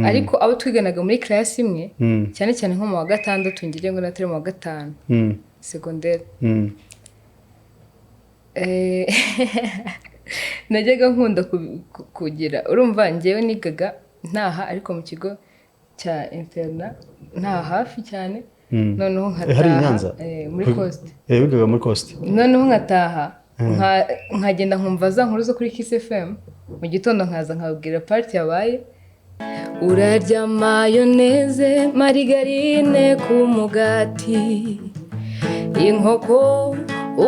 ariko abo twiganaga muri class imwe cyane cyane nko mu wa gatandatu ngiye ngo natari mu wa gatanu secondaire najyaga nkunda kugira urumva njyewe nigaga ntaha ariko mu kigo cya interna nta hafi cyane noneho nkataha muri coast wigaga muri coast noneho nkataha nkagenda nkumva za nkuru zo kuri Kiss FM mu gitondo nkaza nkabwira party yabaye urarya mayoneze marigarine ku mugati inkoko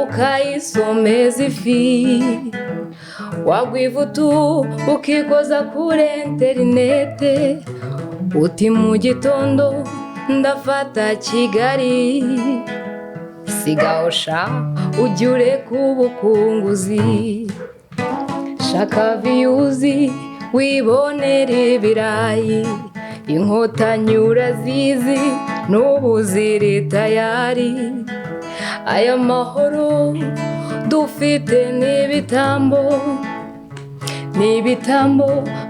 ukayisomeza ifi wagwivutu ukikoza kuri interinete uti mu gitondo ndafata Kigali sigaosha ujyure kubukunguzi shaka viyuzi wibonere ibirayi inkotanyi urazizi n'ubu ziri tayari aya mahoro dufite n'ibitambo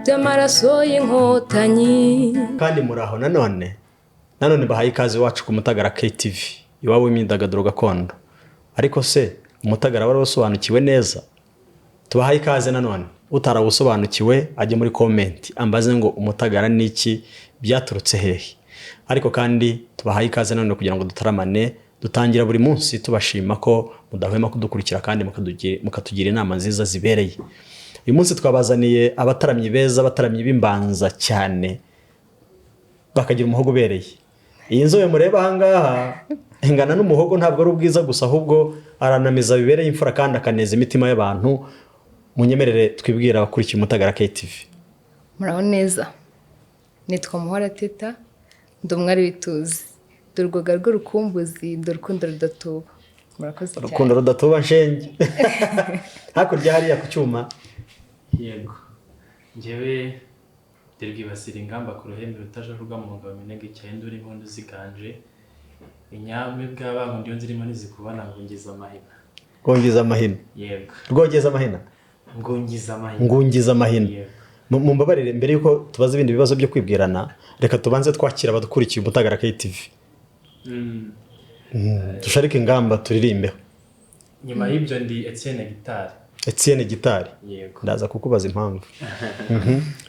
by'amaraso y'inkotanyi kandi muraho nanone bahaye ikaze wacu ku Mutagara KTV iwawe w'imyidagaduro gakondo ariko se Umutagara warasobanukiwe neza tubahaye ikaze nanone utarawusobanukiwe ajye muri comment ambaze ngo Umutagara niki byaturutse hehe ariko kandi tubahaye ikaze nanone kugira ngo dutaramane dutangira buri munsi tubashima ko mudahwema kudukurikira kandi mukatugira inama nziza zibereye uyu munsi twabazaniye abataramyi beza abataramyi b'imbanza cyane bakagira umuhogo bereye iyi nzobe mureba ahangaha ingana n'umuhogo ntabwo ari ubwiza gusa ahubwo aranamiza bibereye imfura kandi akaneza imitima y'abantu munyemerere twibwira abakurikiye Umutagara KTV muraho neza nitwa Muhorateta ndumwari wituzi Rwego rw'urukumbuzi nd'urukundo rudatuba murakoze cyane urukundo rudatuba nshenge hakurya hariya ku cyuma yego njyewe Rw'ibasira ingamba ku ruhembe rutajaruga mu ngabo minege cyane nduri impundu ziganje inyame bw'abantu ndiyo nzirimo nizikubana ngungiza amahina yego rwogeza amahina ngungiza amahina mumbabarire mbere yuko tubaza ibindi bibazo byo kwibwirana reka tubanze twakira abadukurikiye Umutagara KTV dusharike ingamba turirimbeho nyuma y'ibyo ndi Etienne gitari yego ndaza kukubaza impamvu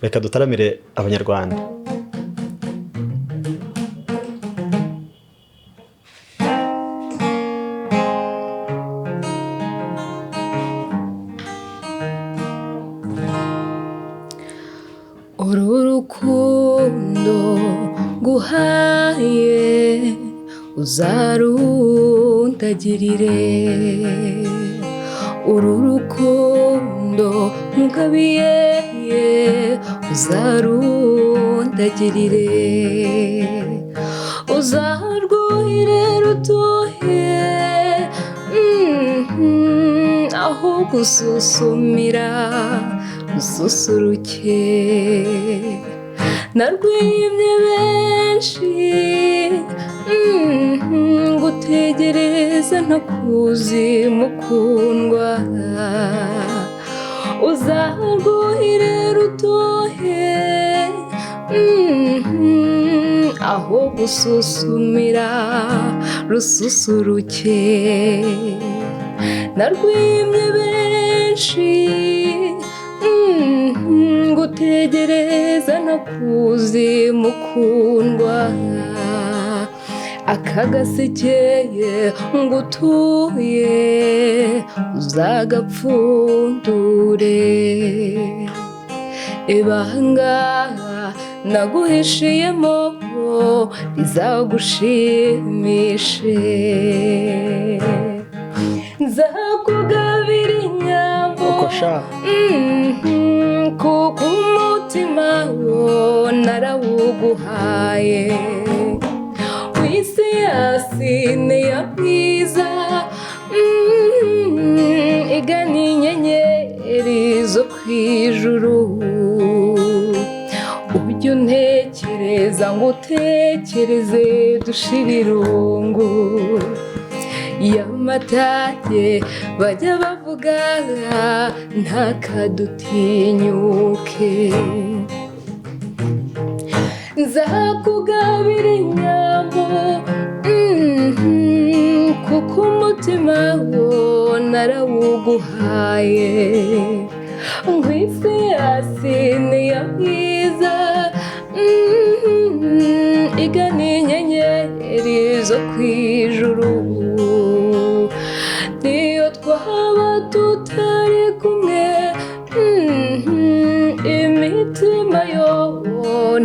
reka dutaramire abanyarwanda urukundo guhaye uzarundagirire uru rukundo nkugabiye uzarundagirire uzarwuhire rutohe aho gususumira ususuruke narwimye benshi ngutegereza ntakuzi mukundwa uzarwuhire rutohe aho gususumira rususuruke narwimye benshi ngutegereza ntakuzi mukundwa akagasekeye ngutuye uzagapfundure ibanga naguhishiyemo rizagushimishe nzakugabira inyambo kuko umutima wo narawuguhaye w'isi yasine ya bwiza igana inyenyeri zo kw'ijuru ujye untekereza ngo utekereze dushire irungu y'amatage bajya bavuga ntakadutinyuke nzakugabira inyambo kuko umutima wo narawuguhaye nkwifiyasi niyo mwiza igana inyenyeri zo kw'ijuru niyo twaba tutari kumwe imitima yo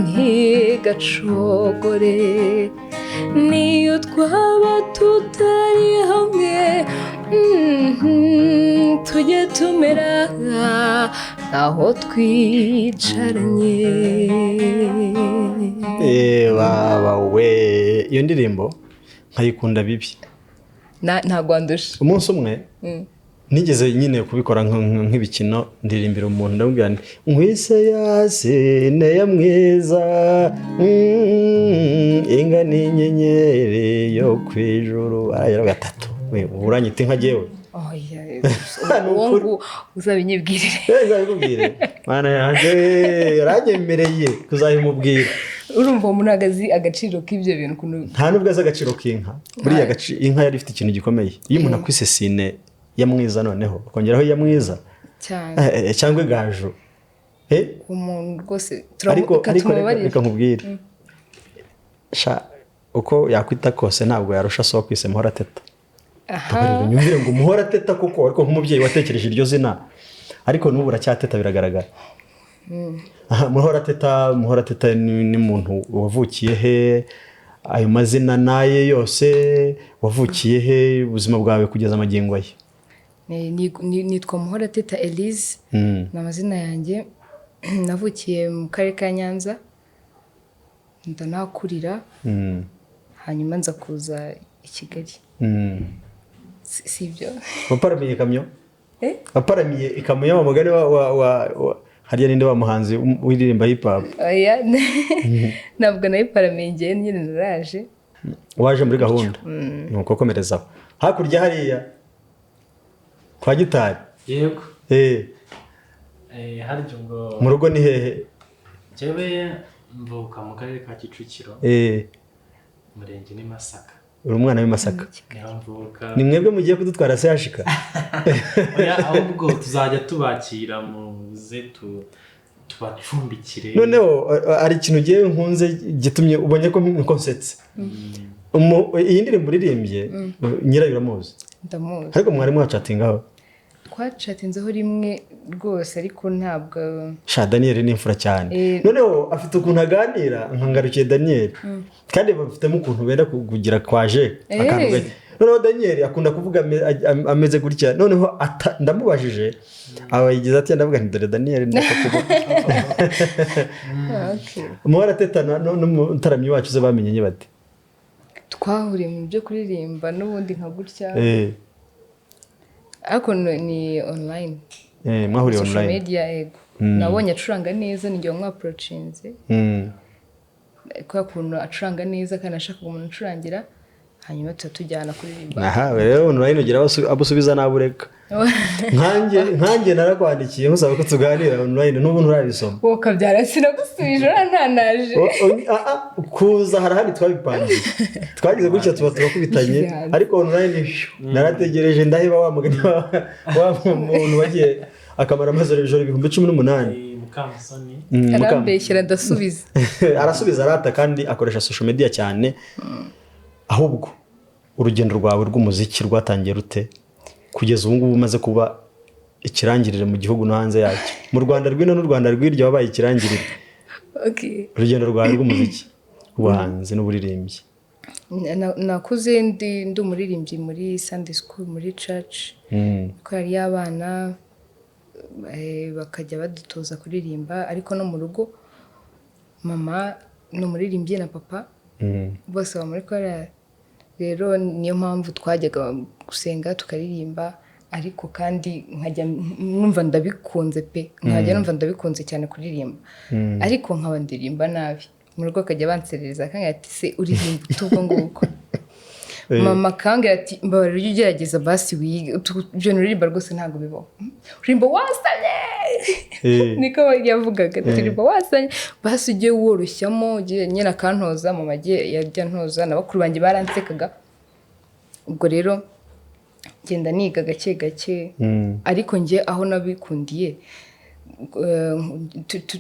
ntigacogore niyo twaba tutari hamwe tujye tumera aho twicaranye. baba we iyo ndirimbo nkayikunda bibi ntabwo wandusha. umunsi umwe nigeze nyine kubikora nk'ibikino ndirimbira umuntu ndamubwira nti nkwise yasine ya mwiza inga n'inyenyeri yo kw'ijuru arayera gatatu uranyita inka jewe uwo uzabinyibwirire uzabikubwire mana yanjye yaranyemereye kuzabimubwira. urumva umuntu agazi agaciro k'ibyo bintu kuntu nta nubwo azi agaciro k'inka buriya inka yari ifite ikintu gikomeye iyo umuntu akwise sine ya mwiza noneho ukongeraho ya mwiza cyane cyangwa igaju umuntu rwose reka nkubwire uko yakwita kose ntabwo yarusha so kwise Muhorateta. nyumvire ngo Muhorateta kuko ariko nk'umubyeyi watekereje iryo zina ariko n'ubu uracyateta biragaragara. Muhorateta ni umuntu wavukiye he, ayo mazina naye yose wavukiye he, ubuzima bwawe kugeza amagingo ye? nitwa Muhorateta Elise ni amazina yanjye. navukiye mu karere ka Nyanza ndanakurira hanyuma nza kuza i Kigali. si ibyo waparamiye ikamyo? waparamiye ikamyo y'amagare hariya ninde wa muhanzi wiririmba hip hop? ntabwo nayiparamiye njye nyine naraje. waje muri gahunda nuko komerezaho hakurya hariya kwa gitari? yego haryo ngo mu rugo ni hehe? jewe mvuka mu karere ka Kicukiro umurenge ni Masaka. uri umwana w'Imasaka? ni mwebwe mugiye kudutwara se hashika? ahubwo tuzajya tubakira muze tubacumbikire. noneho ari ikintu ugiye nkunze gitumye ubonye ko nkonsetse iyi ndirimbo uririmbye nyirayo uramuzi? ndamuzi. ariko mwari mwacatingaho? twacatinzeho rimwe rwose ariko ntabwo. Daniel ni imfura cyane. noneho afite ukuntu aganira nkangarukiye Daniel kandi bafitemo ukuntu benda kugira kwaje akantu gake. noneho Daniel akunda kuvuga ameze gutya. noneho ndamubajije abayigize ati ndavuga nti dore Daniel ndakakuvuga. Muhorateta n'umutaramyi wacu ze bamenye bate? twahuriye mu byo kuririmba n'ubundi nka gutya ariko ni online. mwahuriye online? social media yego. nabonye acuranga neza nijye wamwaprocinze kwa kuntu acuranga neza kandi ashaka umuntu ucurangira hanyuma tujyana kuririmba. rero online ugira abusubiza nabureka. nkanjye narakwandikiye nkusaba ko tuganira online n'ubu nturabisoma. kabyara sinagusubije ntanaje. kuza harahari twabipangiye twagize gutya tuba turakubitanye ariko online narategereje ndaheba wa mugani wa muntu wagiye akamara amazoro ijoro 18,000. Mukamusoni arambeshyira ndasubiza. arasubiza arata kandi akoresha social media cyane. ahubwo urugendo rwawe rw'umuziki rwatangiye rute kugeza ubu ngubu umaze kuba ikirangirire mu gihugu no hanze yacyo? mu Rwanda rw'ino n'u Rwanda rw'iryo wabaye ikirangirire. urugendo rwawe rw'umuziki ubuhanzi n'uburirimbyi? nakuze ndi umuririmbyi muri Sunday school muri church. ko yari abana bakajya badutoza kuririmba ariko no mu rugo mama ni umuririmbyi na papa bose baba muri korali. rero niyo mpamvu twajyaga gusenga tukaririmba ariko kandi nkajya numva ndabikunze pe nkajya numva ndabikunze cyane kuririmba ariko nkaba ndirimba nabi mu rugo akajya banserereza akanga ati se uririmba utubwo nguko mama akambwira ati mbabarira ujye ugerageza basi wige ibyo uririmba rwose ntabwo bibaho uririmba wasanye niko yavugaga ati uririmba wasanye basi ujye woroshyamo ujye nyine akantoza mama yajya ntoza na bakuru banjye baransekaga ubwo rero ngenda niga gake gake ariko njye aho nabikundiye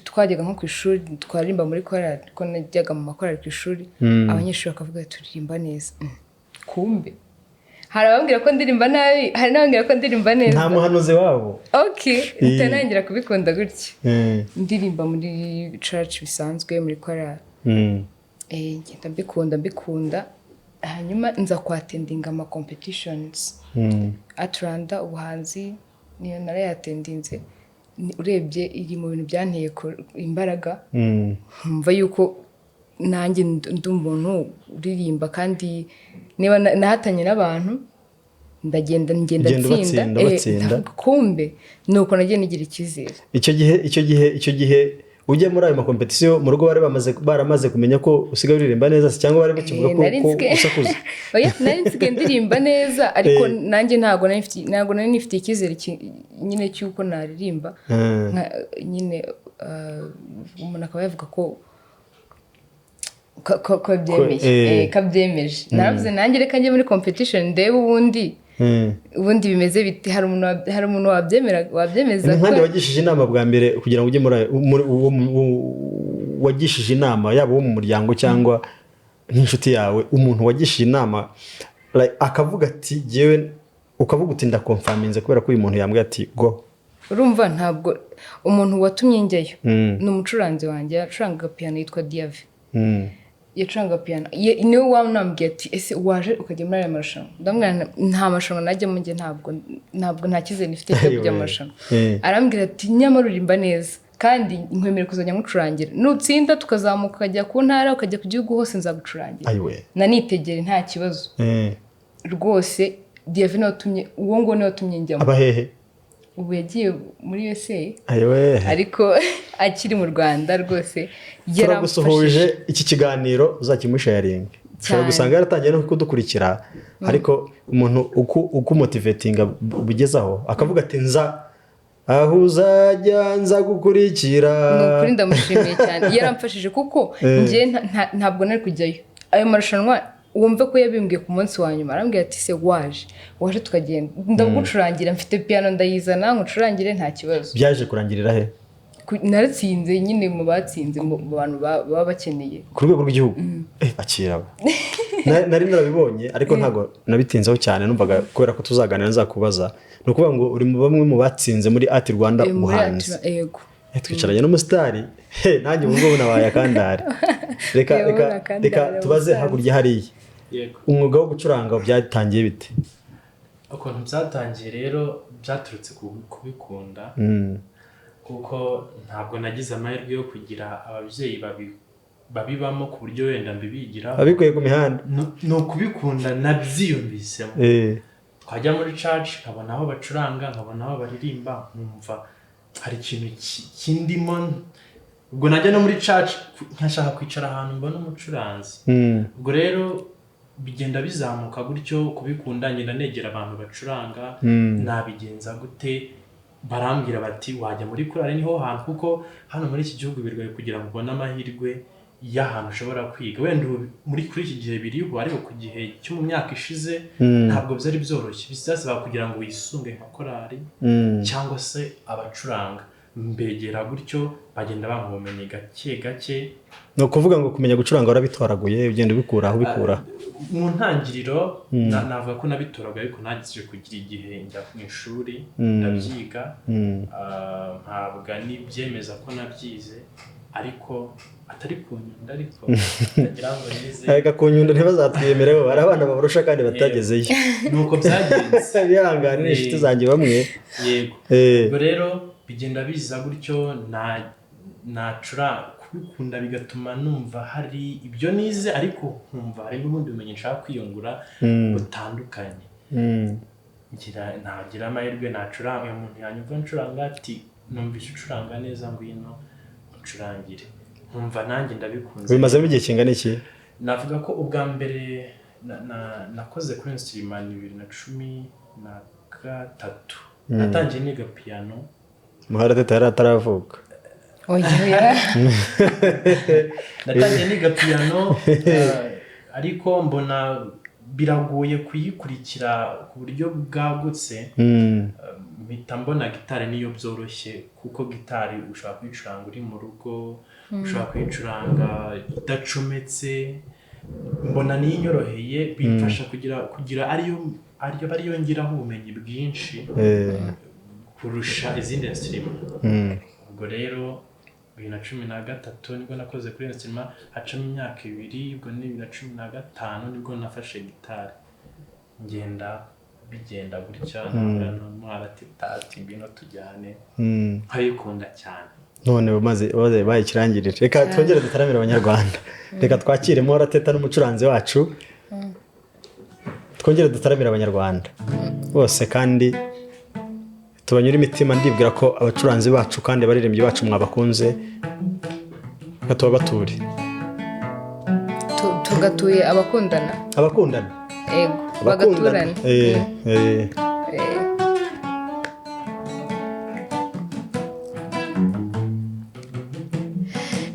twajyaga nko ku ishuri twaririmba muri korali ko najyaga mu makorali ku ishuri abanyeshuri bakavuga turirimba neza kumbe hari abambwira ko ndirimba nabi hari n'abambwira ko ndirimba neza nta muhanuzi wabo ntangira kubikunda gutya ndirimba muri church bisanzwe muri korali ngenda mbikunda hanyuma nza kwatendinga ama competitions Atlanta ubuhanzi niyo narayatendinze urebye iri mu bintu byanteye imbaraga mva yuko nanjye ndi umuntu uririmba kandi niba nahatanye n'abantu ngenda tsinda kumbe nuko nagiye nigira icyizere icyo gihe ujye muri ayo makompetisiyo mu rugo baramaze kumenya ko usigaye uririmba neza cyangwa bari bakivuga ko usakuza nari nsigaye ndirimba neza ariko nanjye ntabwo nari nifitiye icyizere nyine cy'uko naririmba nyine umuntu akaba yavuga ko kabyemeje naravuze nanjye reka njye muri competition ndebe ubundi bimeze biti hari umuntu wabyemeza kandi wagishije inama bwa mbere kugira ngo ujye muri wagishije inama yaba wo mu muryango cyangwa nk'inshuti yawe umuntu wagishije inama akavuga ati yewe ukavuga uti ndakonfaminze kubera ko uyu muntu yambwiye ati go urumva ntabwo umuntu watumye njyayo ni umucuranzi wanjye yacurangaga piano yitwa Diave yacuranga piano niwe wamwambwiye ati ese waje ukajya muri aya marushanwa ndamubwira nta marushanwa najyamo njye ntabwo nta cyizere nifite cyo kujya mu marushanwa arambwira ati nyamara uririmba neza kandi nkwemerera kuzajya nkucurangira nutsinda tukazamuka ukajya ku ntara ukajya ku gihugu hose nzagucurangira nanitegere nta kibazo rwose Diave niwe watumye uwo nguwo niwe watumye njyamo abahehe ubu yagiye muri USA ariko akiri mu Rwanda rwose yaragusuhuje iki kiganiro uzakimusharinga ushobora gusanga yaratangiye no kudukurikira ariko umuntu ukumotivatinga bugezaho akavuga ati aho uzajya nza gukurikira nukuri ndamushimiye cyane yaramfashije kuko njye ntabwo nari kujyayo ayo marushanwa wumve ko yabimbwiye ku munsi wa nyuma arambwira ati se waje tukagenda ndagucurangira mfite piano ndayizana nkucurangire nta kibazo byaje kurangirira he naratsinze nyine mu batsinze mu bantu baba bakeneye ku rwego rw'igihugu akira nari narabibonye ariko ntago nabitinzeho cyane numvaga kubera ko tuzaganira nzakubaza no kuvuga ngo uri mu bamwe mu batsinze muri Art Rwanda umuhanzi yego twicaranye n'umusitari nanjye ubu ngubu nabaye akandari reka tubaze hakurya hariya umwuga wo gucuranga byatangiye bite ukuntu byatangiye rero byaturutse kubikunda kuko ntabwo nagize amahirwe yo kugira ababyeyi babibamo ku buryo wenda mbibigiraho babikuye ku mihanda ni ukubikunda nabyiyumvisemo twajya muri church nkabona aho bacuranga nkabona aho baririmba nkumva hari ikintu kindimo ubwo najya no muri church nkashaka kwicara ahantu mbona umucuranzi ubwo rero bigenda bizamuka gutyo kubikunda ngenda negera abantu bacuranga nabigenza gute barambwira bati wajya muri korali niho hantu kuko hano muri iki gihugu birwaye kugira ngo ubone amahirwe y'ahantu ushobora kwiga wenda kuri iki gihe biriho ariko ku gihe cyo mu myaka ishize ntabwo byari byoroshye bisaba kugira ngo wisunge nka korali cyangwa se abacuranga mbegera gutyo bagenda bamumenye gake gake no kuvuga ngo kumenya gucuranga warabitoraguye ugenda ubikura aho ubikura mu ntangiriro navuga ko nabitoraguye ariko nagize kugira igihe njya mu ishuri ndabyiga ntabwo nibyemeza ko nabyize ariko atari kunyunda ariko ndagira ngo nize ariko kunyunda ntibazatwiyemereho hari abana babarusha kandi batagezeyo nuko byagenze bihangane inshuti zanjye bamwe yego ubwo rero bigenda biza gutyo nacura kubikunda bigatuma numva hari ibyo nize ariko nkumva hari n'ubundi bumenyi nshaka kwiyungura butandukanye ntagira amahirwe nacuranga uyu muntu yanyumva ncuranga ati numvise ucuranga neza ngwino ucurangire nkumva nanjye ndabikunze bimazemo igihe kingana iki navuga ko ubwa mbere nakoze kuri instrument 2013 natangiye niga piano. Muhorateta yari ataravuka. Oya. Natangiye niga piano ariko mbona biragoye kuyikurikira ku buryo bwagutse. Mpita mbona gitari niyo byoroshye kuko gitari ushobora kuyicuranga uri mu rugo, ushobora kuyicuranga idacometse. Mbona niyo inyoroheye bimfasha kugira ariyo ngiraho ubumenyi bwinshi kurusha izindi instrument. Ubwo rero 2013 nibwo nakoze kuri instrument, hacamo imyaka 2, ubwo ni 2015 nibwo nafashe gitari ngenda bigenda gutya Muhorateta ati ngwino tujyane nkayikunda cyane. None maze bayikirangirije. Reka twongere dutaramira abanyarwanda. Reka twakire Muhorateta n'umucuranzi wacu. Twongere dutaramira abanyarwanda bose kandi tubanyura imitima. Ndibwira ko abacuranzi bacu kandi abaririmbyi bacu mwabakunze. Katubature. Tugatuye abakundana. Yego. Bagaturana.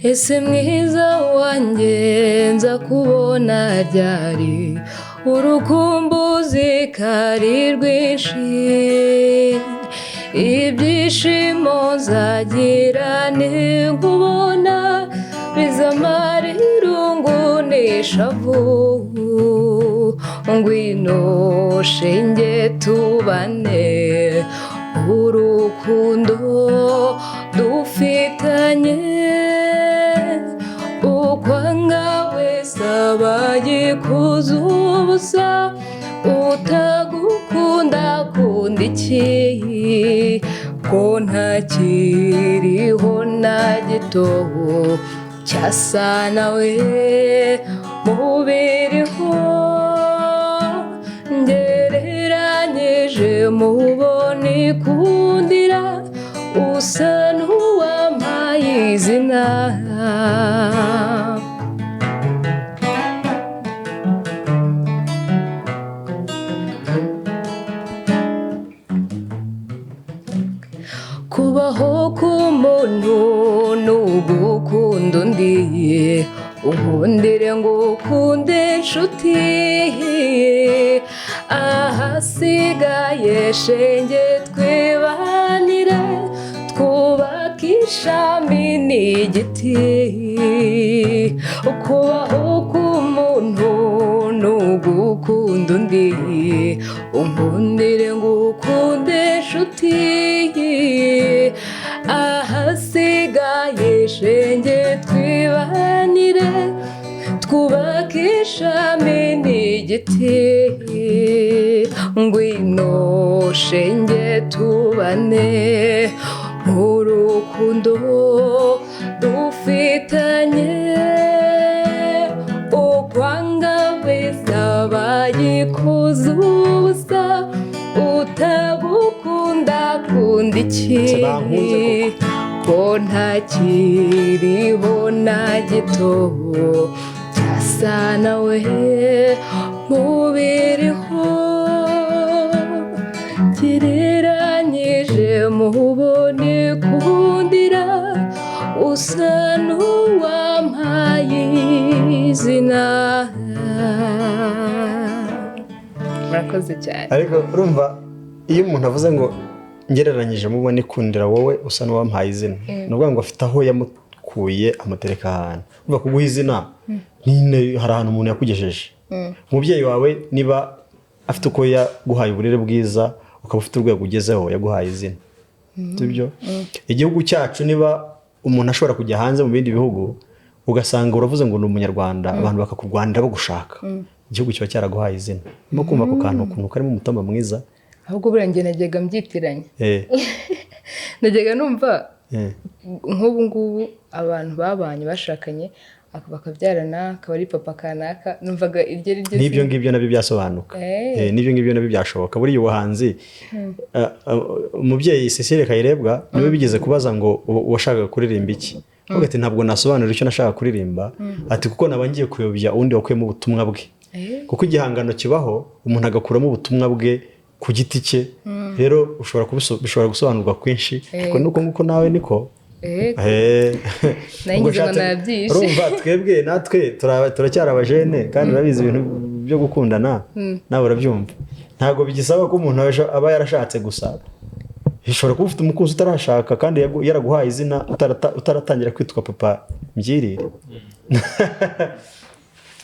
Ese mwiza wanjye nza kubona ryari, urukumbuzi kari rwinshi, ibyishimo nzagira nkubona, bizamara irungu n'ishavu, ngwino shenge tubane, urukundo dufitanye, ukwanga wese abayikuza ubusa, utagukunda kundi iki, ko ntakiriho na gito cyasa nawe mubiriho, ngereranyije mubone kundira, usa n'uwampaye izina. Kubaho k'umuntu n'ugukunda undi, unkundire ngo ukunde inshuti, ahasigaye shenge twibanire, twubake ishami n'igiti. Kubaho k'umuntu n'ugukunda undi, unkundire ngo ukunde inshuti, ahasigaye shenge twibanire, twubake ishami n'igiti. Ngwino shenge tubane, urukundo dufitanye, ukwanga wese abayikuza ubusa, utagukunda kundi iki, ko ntakiriho na gito cyasa nawe mubiriho, gereranyije mubone kundira, usa n'uwampaye izina. Murakoze cyane. Ariko urumva iyo umuntu avuze ngo ngereranyije mubone kundira, wowe usa n'uwampaye izina, nuvuga ngo afite aho yamukuye amutereka ahantu. Urumva kuguha izina nyine hari ahantu umuntu yakugejeje. Umubyeyi wawe niba afite uko yaguhaye uburere bwiza, ukaba ufite urwego ugezeho, yaguhaye izina. Sibyo? Igihugu cyacu niba umuntu ashobora kujya hanze mu bindi bihugu, ugasanga uravuze ngo ni umunyarwanda, abantu bakakurwanira bagushaka, igihugu kiba cyaraguhaye izina. Mo kumva ko kantu ukuntu karimo umutima mwiza. Ahubwo burangiye najyaga mbyitiranya. Najyaga numva nk'ubu ngubu abantu babanye bashakanye bakabyarana, akaba ari papa kanaka, numvaga iryo ari ryo. N'ibyo ngibyo nabyo byasobanuka. N'ibyo ngibyo nabyo byashoboka. Buriya ubuhanzi, umubyeyi Cecile Kayirebwa niwe bigeze kubaza ngo washakaga kuririmba iki. Ati ntabwo nasobanura icyo nashaka kuririmba, ati kuko nabangiye kuyobya undi wakuyemo ubutumwa bwe. kuko igihangano kibaho umuntu agakuramo ubutumwa bwe ku giti cye rero bishobora gusobanurwa kwinshi ariko nuko nguko nawe niko nanjye ngo nabyishe urumva twebwe natwe turacyari abajene kandi urabizi ibintu byo gukundana nawe urabyumva ntabwo bigisaba ko umuntu aba yarashatse gusa bishobora kuba ufite umukunzi utarashaka kandi yaraguhaye izina utaratangira kwitwa papa mbyirire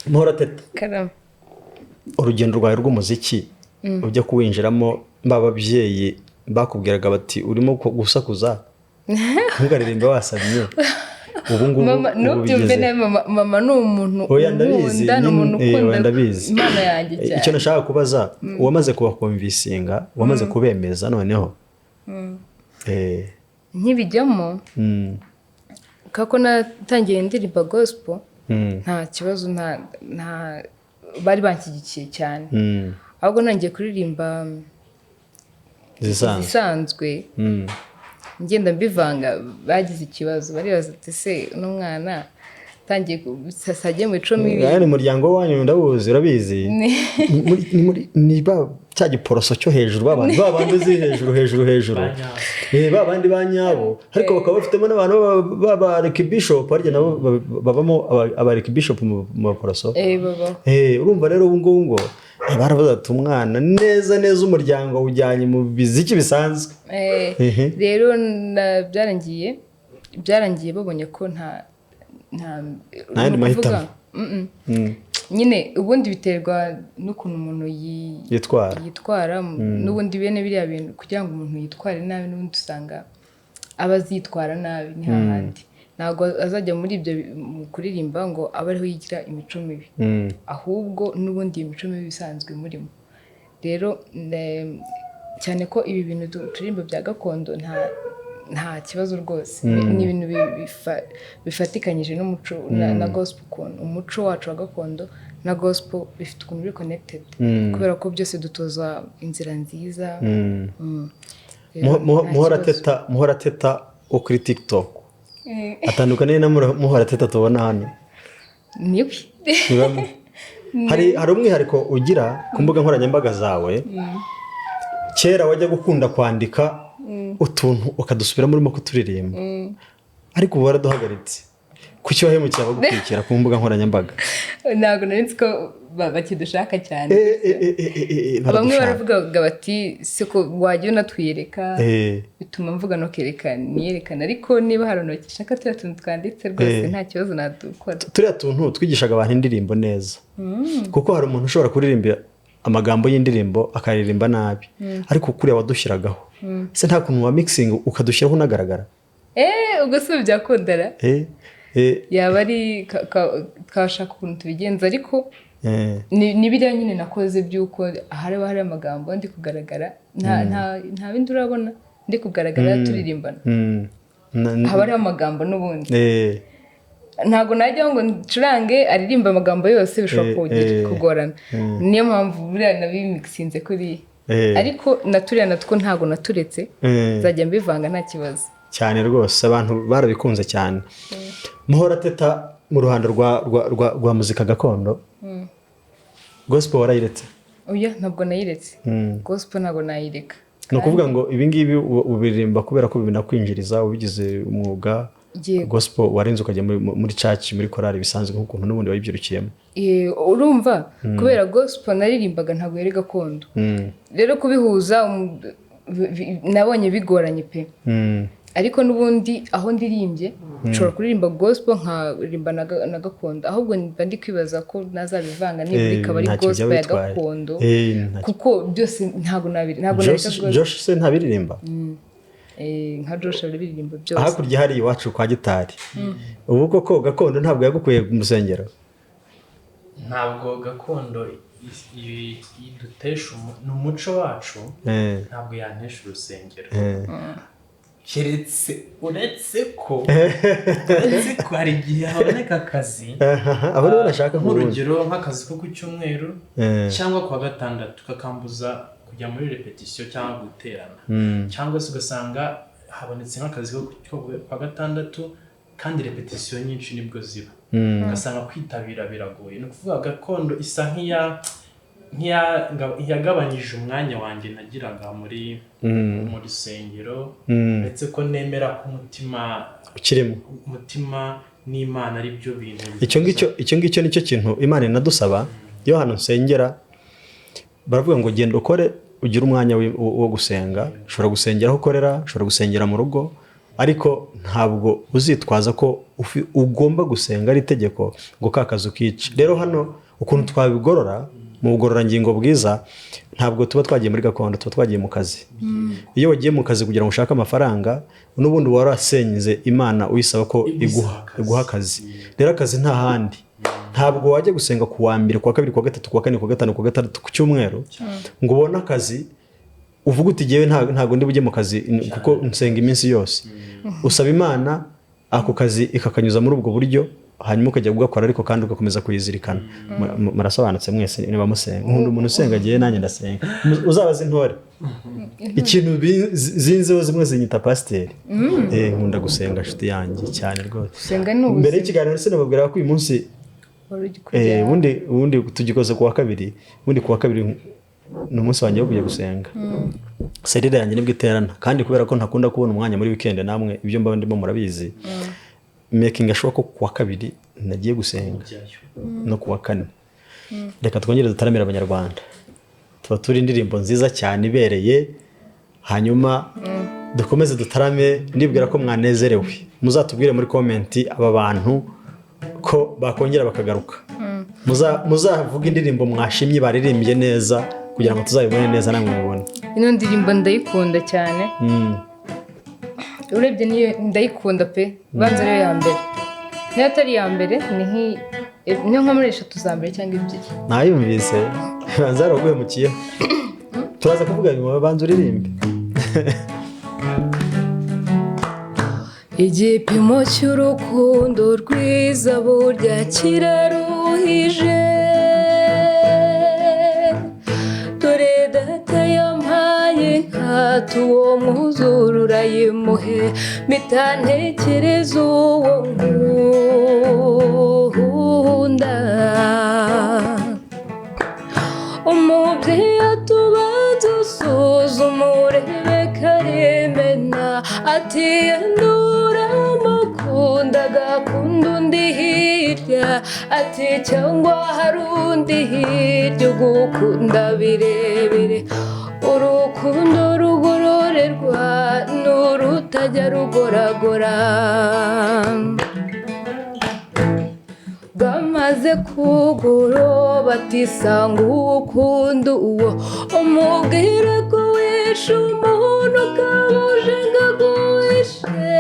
Muhorateta urugendo rwawe rw'umuziki ujya kuwinjiramo bababyeyi bakubwiraga bati urimo gusakuza ntugaririmbe wasamye ubu ngubu nubyumve nawe mama ni umuntu ukunda ni umuntu ukunda imana yanjye cyane icyo nashaka kubaza wamaze kubakomvisinga wamaze kubemeza noneho nkibijyamo kako natangiye indirimba gospel nta kibazo nta bari banshyigikiye cyane ahubwo nangiye kuririmba zisanzwe ngenda mbivanga bagize ikibazo baribaza ati se n'umwana tangiye sasagiye mu 10 yani muryango wanyu ndabuzi urabizi ni cya giporoso cyo hejuru babandi uzi hejuru babandi banyabo ariko bakaba bafitemo n'abantu baba archbishop harya nabo babamo aba archbishop mu baporoso urumva rero ubu ngubu baravuze ati umwana neza umuryango ujyanye mu biziki bisanzwe rero byarangiye babonye ko nta mahitamo nyine ubundi biterwa n'ukuntu umuntu yitwara n'ubundi bene biriya bintu kugira ngo umuntu yitware nabi n'ubundi usanga aba azitwara nabi ni hahandi ntabwo azajya muri ibyo kuririmba ngo abe ariho yigira imico mibi ahubwo n'ubundi imico mibi isanzwe murimo rero cyane ko ibi bintu turirimba bya gakondo nta kibazo rwose ni ibintu bifatikanyije n'umuco na gospel ukuntu umuco wacu wa gakondo na gospel bifite ukuntu biri connected kubera ko byose dutoza inzira nziza Muhorateta wo kuri TikTok atandukanye na Muhorateta tubona hano nibi hari umwihariko ugira ku mbuga nkoranyambaga zawe kera wajya gukunda kwandika utuntu ukadusubiramo urimo kuturirimba ariko ubu waraduhagaritse kuki wahemukira bagukurikira ku mbuga nkoranyambaga ntabwo nari nzi ko bakidushaka cyane bamwe baravuga bati siko wajya unatwiyereka bituma mvuga no kerekana ariko niba hari abantu bakishaka turiya tuntu twanditse rwose nta kibazo nadukora turiya tuntu twigishaga abantu indirimbo neza kuko hari umuntu ushobora kuririmba amagambo y'indirimbo akaririmba nabi ariko kuriya wadushyiragaho se nta kuntu wa mixing ukadushyiraho unagaragara ubwo se byakundara yaba ari kashaka ukuntu tubigenza ariko ni biriya nyine nakoze by'uko hariba hari amagambo ndi kugaragara nta bindi urabona ndi kugaragara turirimbana haba hariho amagambo n'ubundi ntabwo najya ngo ncurange aririmba amagambo yose bishobora kugorana niyo mpamvu buriya nabimixinze kuriya ariko naturiya natwo ntabwo naturetse nzajya mbivanga nta kibazo cyane rwose abantu barabikunze cyane Muhorateta mu ruhando rwa muzika gakondo gospel warayiretse oya ntabwo nayiretse gospel ntabwo nayireka ni ukuvuga ngo ibingibi ubiririmba kubera ko binakwinjiriza ubigize umwuga gospel warinze ukajya muri church muri korali bisanzwe nk'ukuntu n'ubundi wayibyirukiyemo urumva kubera gospel naririmbaga ntabwo yari gakondo rero kubihuza nabonye bigoranye pe ariko n'ubundi aho ndirimbye nshobora kuririmba gospel nkaririmba na gakondo ahubwo mba ndi kwibaza ko nazabivanga nibura ikaba ari gospel ya gakondo kuko byose ntabwo nareka Josh se ntabiririmba nka Josh aririmba byose hakurya hari iwacu kwa gitari ubu koko gakondo ntabwo yagukuye mu rusengero ntabwo gakondo idutesha n'umuco wacu ntabwo yantesha urusengero uretse ko hari igihe haboneka akazi aho rero bashaka nk'urugero nk'akazi ko ku cyumweru cyangwa kwa gatandatu kakambuza kujya muri repetition cyangwa guterana cyangwa se ugasanga habonetse nk'akazi ko kwa gatandatu kandi repetition nyinshi nibwo ziba ugasanga kwitabira biragoye ni ukuvuga gakondo isa nk'iyagabanyije umwanya wanjye nagiraga muri mu rusengero ndetse ko nemera ko umutima ukirimo umutima n'Imana ari byo bintu icyo ngicyo nicyo kintu Imana inadusaba iyo hano nsengera baravuga ngo genda ukore ugire umwanya wo gusenga ushobora gusengera aho ukorera ushobora gusengera mu rugo ariko ntabwo uzitwaza ko ugomba gusenga ari itegeko ngo kakazi ukice rero hano ukuntu twabigorora mu bugororangingo bwiza ntabwo tuba twagiye muri gakondo tuba twagiye mu kazi iyo wagiye mu kazi kugira ngo ushake amafaranga n'ubundi warasenyize Imana uyisaba ko iguha akazi rero akazi nta handi ntabwo wajya gusenga ku wa mbere ku wa kabiri ku wa gatatu ku wa kane ku wa gatanu ku wa gatandatu ku cyumweru ngo ubone akazi uvuga uti jyewe ntabwo ndi bujye mu kazi kuko nsenga iminsi yose usaba Imana ako kazi ikakanyuza muri ubwo buryo hanyuma ukajya gukora ariko kandi ugakomeza kuyizirikana murasobanutse mwese niba musenga nkunda umuntu usenga giye nanjye ndasenga uzabaza intore ikintu zinzeho zimwe zinyita pasiteri nkunda gusenga nshuti yanjye cyane rwose mbere y'ikiganiro sinababwira ko uyu munsi ubundi tugikoze ku wa kabiri ubundi ku wa kabiri ni umunsi wanjye wo kujya gusenga serire yanjye nibwo iterana kandi kubera ko ntakunda kubona umwanya muri weekend namwe ibyo mba ndimo murabizi making ashobora ko ku wa kabiri nagiye gusenga no ku wa kane reka twongere dutaramira abanyarwanda tuba turi indirimbo nziza cyane ibereye hanyuma dukomeze dutarame ndibwira ko mwanezerewe muzatubwire muri comment aba bantu ko bakongera bakagaruka muzavuga indirimbo mwashimye baririmbye neza kugira ngo tuzabibone neza namwe mubone ino ndirimbo ndayikunda cyane urebye niyo ndayikunda pe banza rero ya mbere niyo atari ya mbere niyo nka muri 3 za mbere cyangwa 2 nayumvise banza raguye mu kiyo turaza kuvuga nyuma banza uririmbe igipimo cy'urukundo rwiza burya kiraruhije dore data yampaye nkatu uwo mwuzurura yimuhe mitantekereza uwo nkunda umubyeyi atubanza usuzuma urebe karemena ati ndamukunda gakunda undi hirya ati cyangwa hari undi hirya ugukunda birebire urukundo rugororerwa n'urutajya rugoragora bamaze kugoroba ati ukunda uwo umubwira ko wishe umuntu ukabuje ngo aguhishe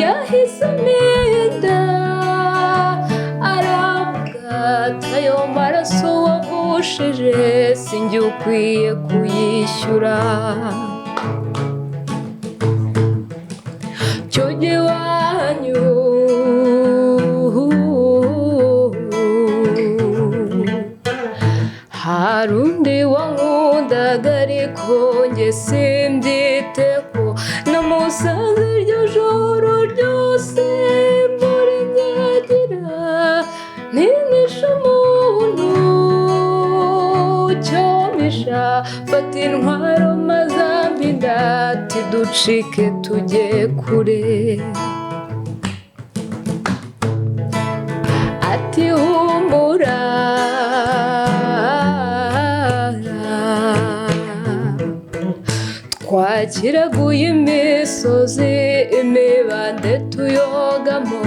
yahise amenda aravuga ati ayo maraso wavushije sinjye ukwiye kuyishyura cyo giwanyu hari undi wankundaga ariko njye simbyiteho namusanze iryo joro ryose muri nyagira ntinishe umuntu cyomisha fata intwaro mazambi ndati ducike tujye kure ati humura twakiraguye imisozi imibande tuyogamo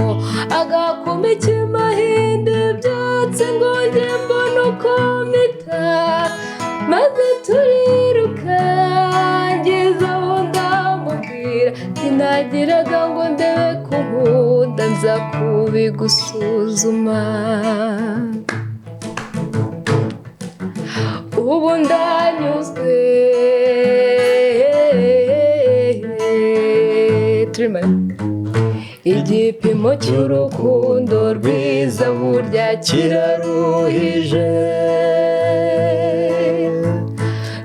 agakumi k'imahinde byatsi ngo njye mbona uko mpita maze turiruka ngeze aho ndamubwira sinagiraga ngo ndebe ko nkunda nza kubigusuzuma ubu ndanyuzwe igipimo cy'urukundo rwiza burya kiraruhije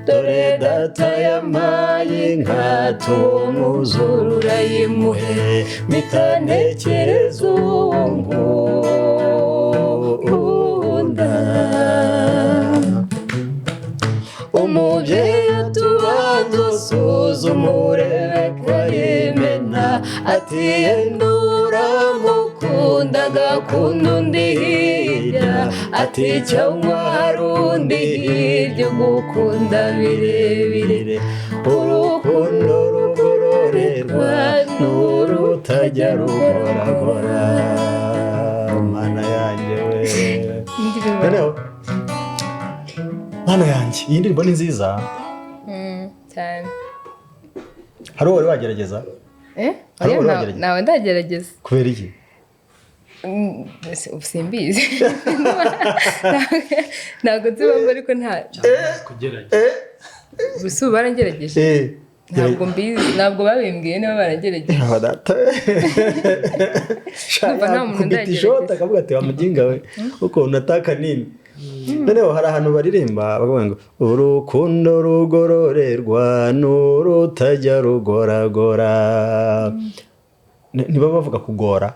dore data yampaye inka tumuzurura yimuhe mitanekereza ngunda umubyeyi atubanza usuzuma urebe ko arimena ati yendura mukunda agakunda undi hirya ati cyangwa hari undi hirya gukunda birebire urukundo rugororerwa n'urutajya rugoragora mana yanjye we noneho mana yanjye iyi ndirimbo ni nziza cyane hari uwo wari wagerageza nawe ndagerageza kubera iki simbizi ntabwo nzibamo ariko nta kugerageza gusa ubu barangerageje ntabwo mbizi ntabwo babimbwiye niba barangerageje nta muntu ndagerageza akavuga ati wamuginga we uko unataka nini noneho hari ahantu baririmba bakavuga ngo urukundo rugororerwa n'urutajya rugoragora niba bavuga kugora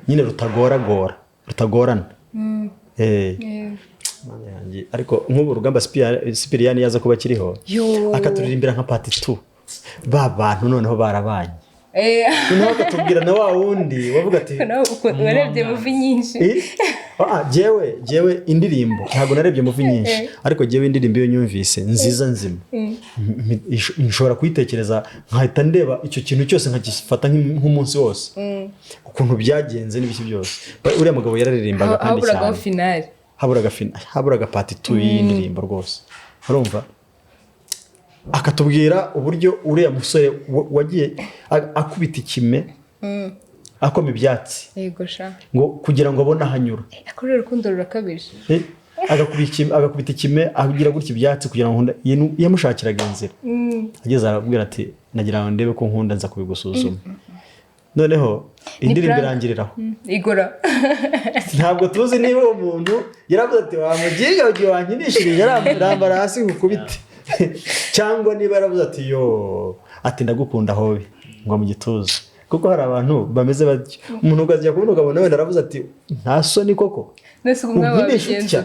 nyine rutagorana ariko nk'ubu rugamba Sipiriyani yaza kuba akiriho akaturirimbira nka pati 2 ba bantu noneho barabanye noneho akatubwira na wa wundi wavuga ati warebye muvi nyinshi jewe indirimbo ntabwo narebye muvi nyinshi ariko jewe indirimbo iyo nyumvise nziza nzima nshobora kuyitekereza nkahita ndeba icyo kintu cyose nkagifata nk'umunsi wose ukuntu byagenze n'ibiki byose uriya mugabo yararirimbaga kandi cyane haburaga pati 2 y'indirimbo rwose urumva akatubwira uburyo uriya musore wagiye akubita ikime akoma ibyatsi ngo kugira ngo abone ahanyura akorera urukundo rurakabije agakubita ikime agira gutya ibyatsi kugira ngo yamushakiraga inzira ageze arabwira ati nagira ngo ndebe ko nkunda nza kubigusuzuma noneho indirimbo irangiriraho igora ntabwo tuzi niba uwo muntu yaravuze ati wamuginga ugiye wankinishirije arambara hasi gukubite cyangwa niba yaravuze ati ati ndagukunda hobe ngo mu gituza kuko hari abantu bameze batyo umuntu ukajya kubona ukabona wenda aravuze ati nta soni koko nese umwababigenza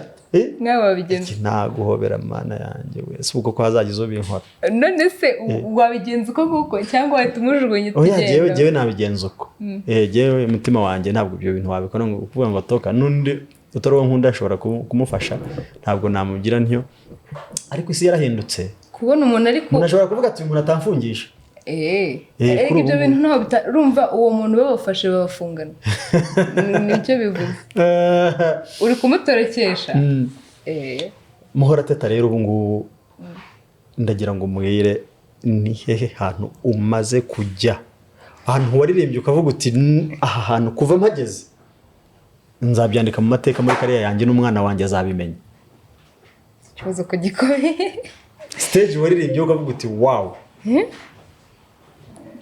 naguhobera mana yanjye we si uko hazagize ubinkora none se wabigenza uko kuko cyangwa wahita umujugunye tugenda jewe nabigenza uko jewe umutima wanjye ntabwo ibyo bintu wabikora ngo kuvuga ngo toka nundi utari uwo nkunda ashobora kumufasha ntabwo namugira ntyo ariko isi yarahindutse kubona umuntu ariko ashobora kuvuga ati umuntu atamfungisha ariko ibyo bintu ntabwo urumva uwo muntu babafashe babafungana nicyo bivuze uri kumutorekesha Muhorateta rero ubu ngubu ndagira ngo mwire ni hehe hantu umaze kujya ahantu waririmbye ukavuga uti aha hantu kuva mpageze nzabyandika mu mateka muri kariya yanjye n'umwana wanjye azabimenya ikibazo ko gikomeye stage waririmbye ukavuga uti wow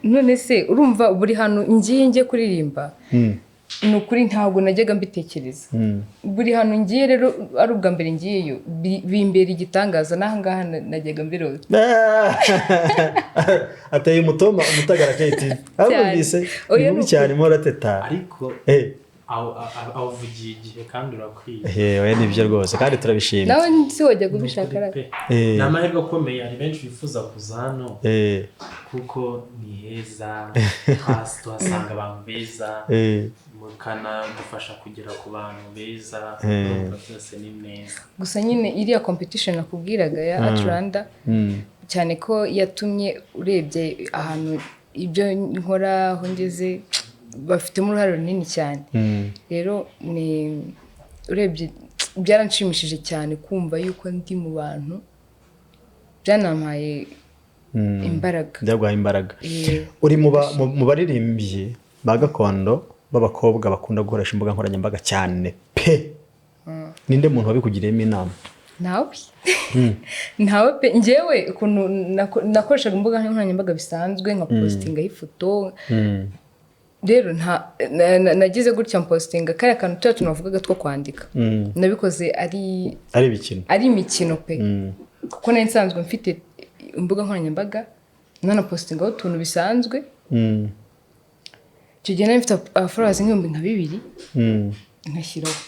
none se urumva buri hantu ngiye kuririmba ni ukuri ntabwo najyaga mbitekereza buri hantu ngiye rero ari ubwa mbere ngiyeyo bimbera igitangaza n'aha ngaha najyaga mbirota ateye umutagara keti abumvise ni mubi cyane Muhorateta ariko awuvugiye igihe kandi urakwiye oya nibyo rwose kandi turabishimye nawe si wajya kubishaka ni amahirwe akomeye hari benshi bifuza kuza hano kuko ni heza hasi tuhasanga abantu beza mukanadufasha kugera ku bantu beza byose ni neza gusa nyine iriya competition nakubwiraga ya Atlanta cyane ko yatumye urebye ahantu ibyo nkora aho ngeze bafitemo uruhare runini cyane rero ni urebye byaranshimishije cyane kumva yuko ndi mu bantu byanampaye imbaraga byaguhaye imbaraga uri mu baririmbyi ba gakondo b'abakobwa bakunda gukoresha imbuga nkoranyambaga cyane pe ninde muntu wabikugiriyemo inama ntawe pe njyewe ukuntu nakoreshaga imbuga nkoranyambaga bisanzwe nka postingaho ifoto rero nagize gutya mpostinga kariya kantu tujya navugaga two kwandika nabikoze ari imikino pe kuko nari nsanzwe mfite imbuga nkoranyambaga nanapostingaho utuntu bisanzwe icyo gihe nari mfite followers nk'ibihumbi nka 2 nkashyiraho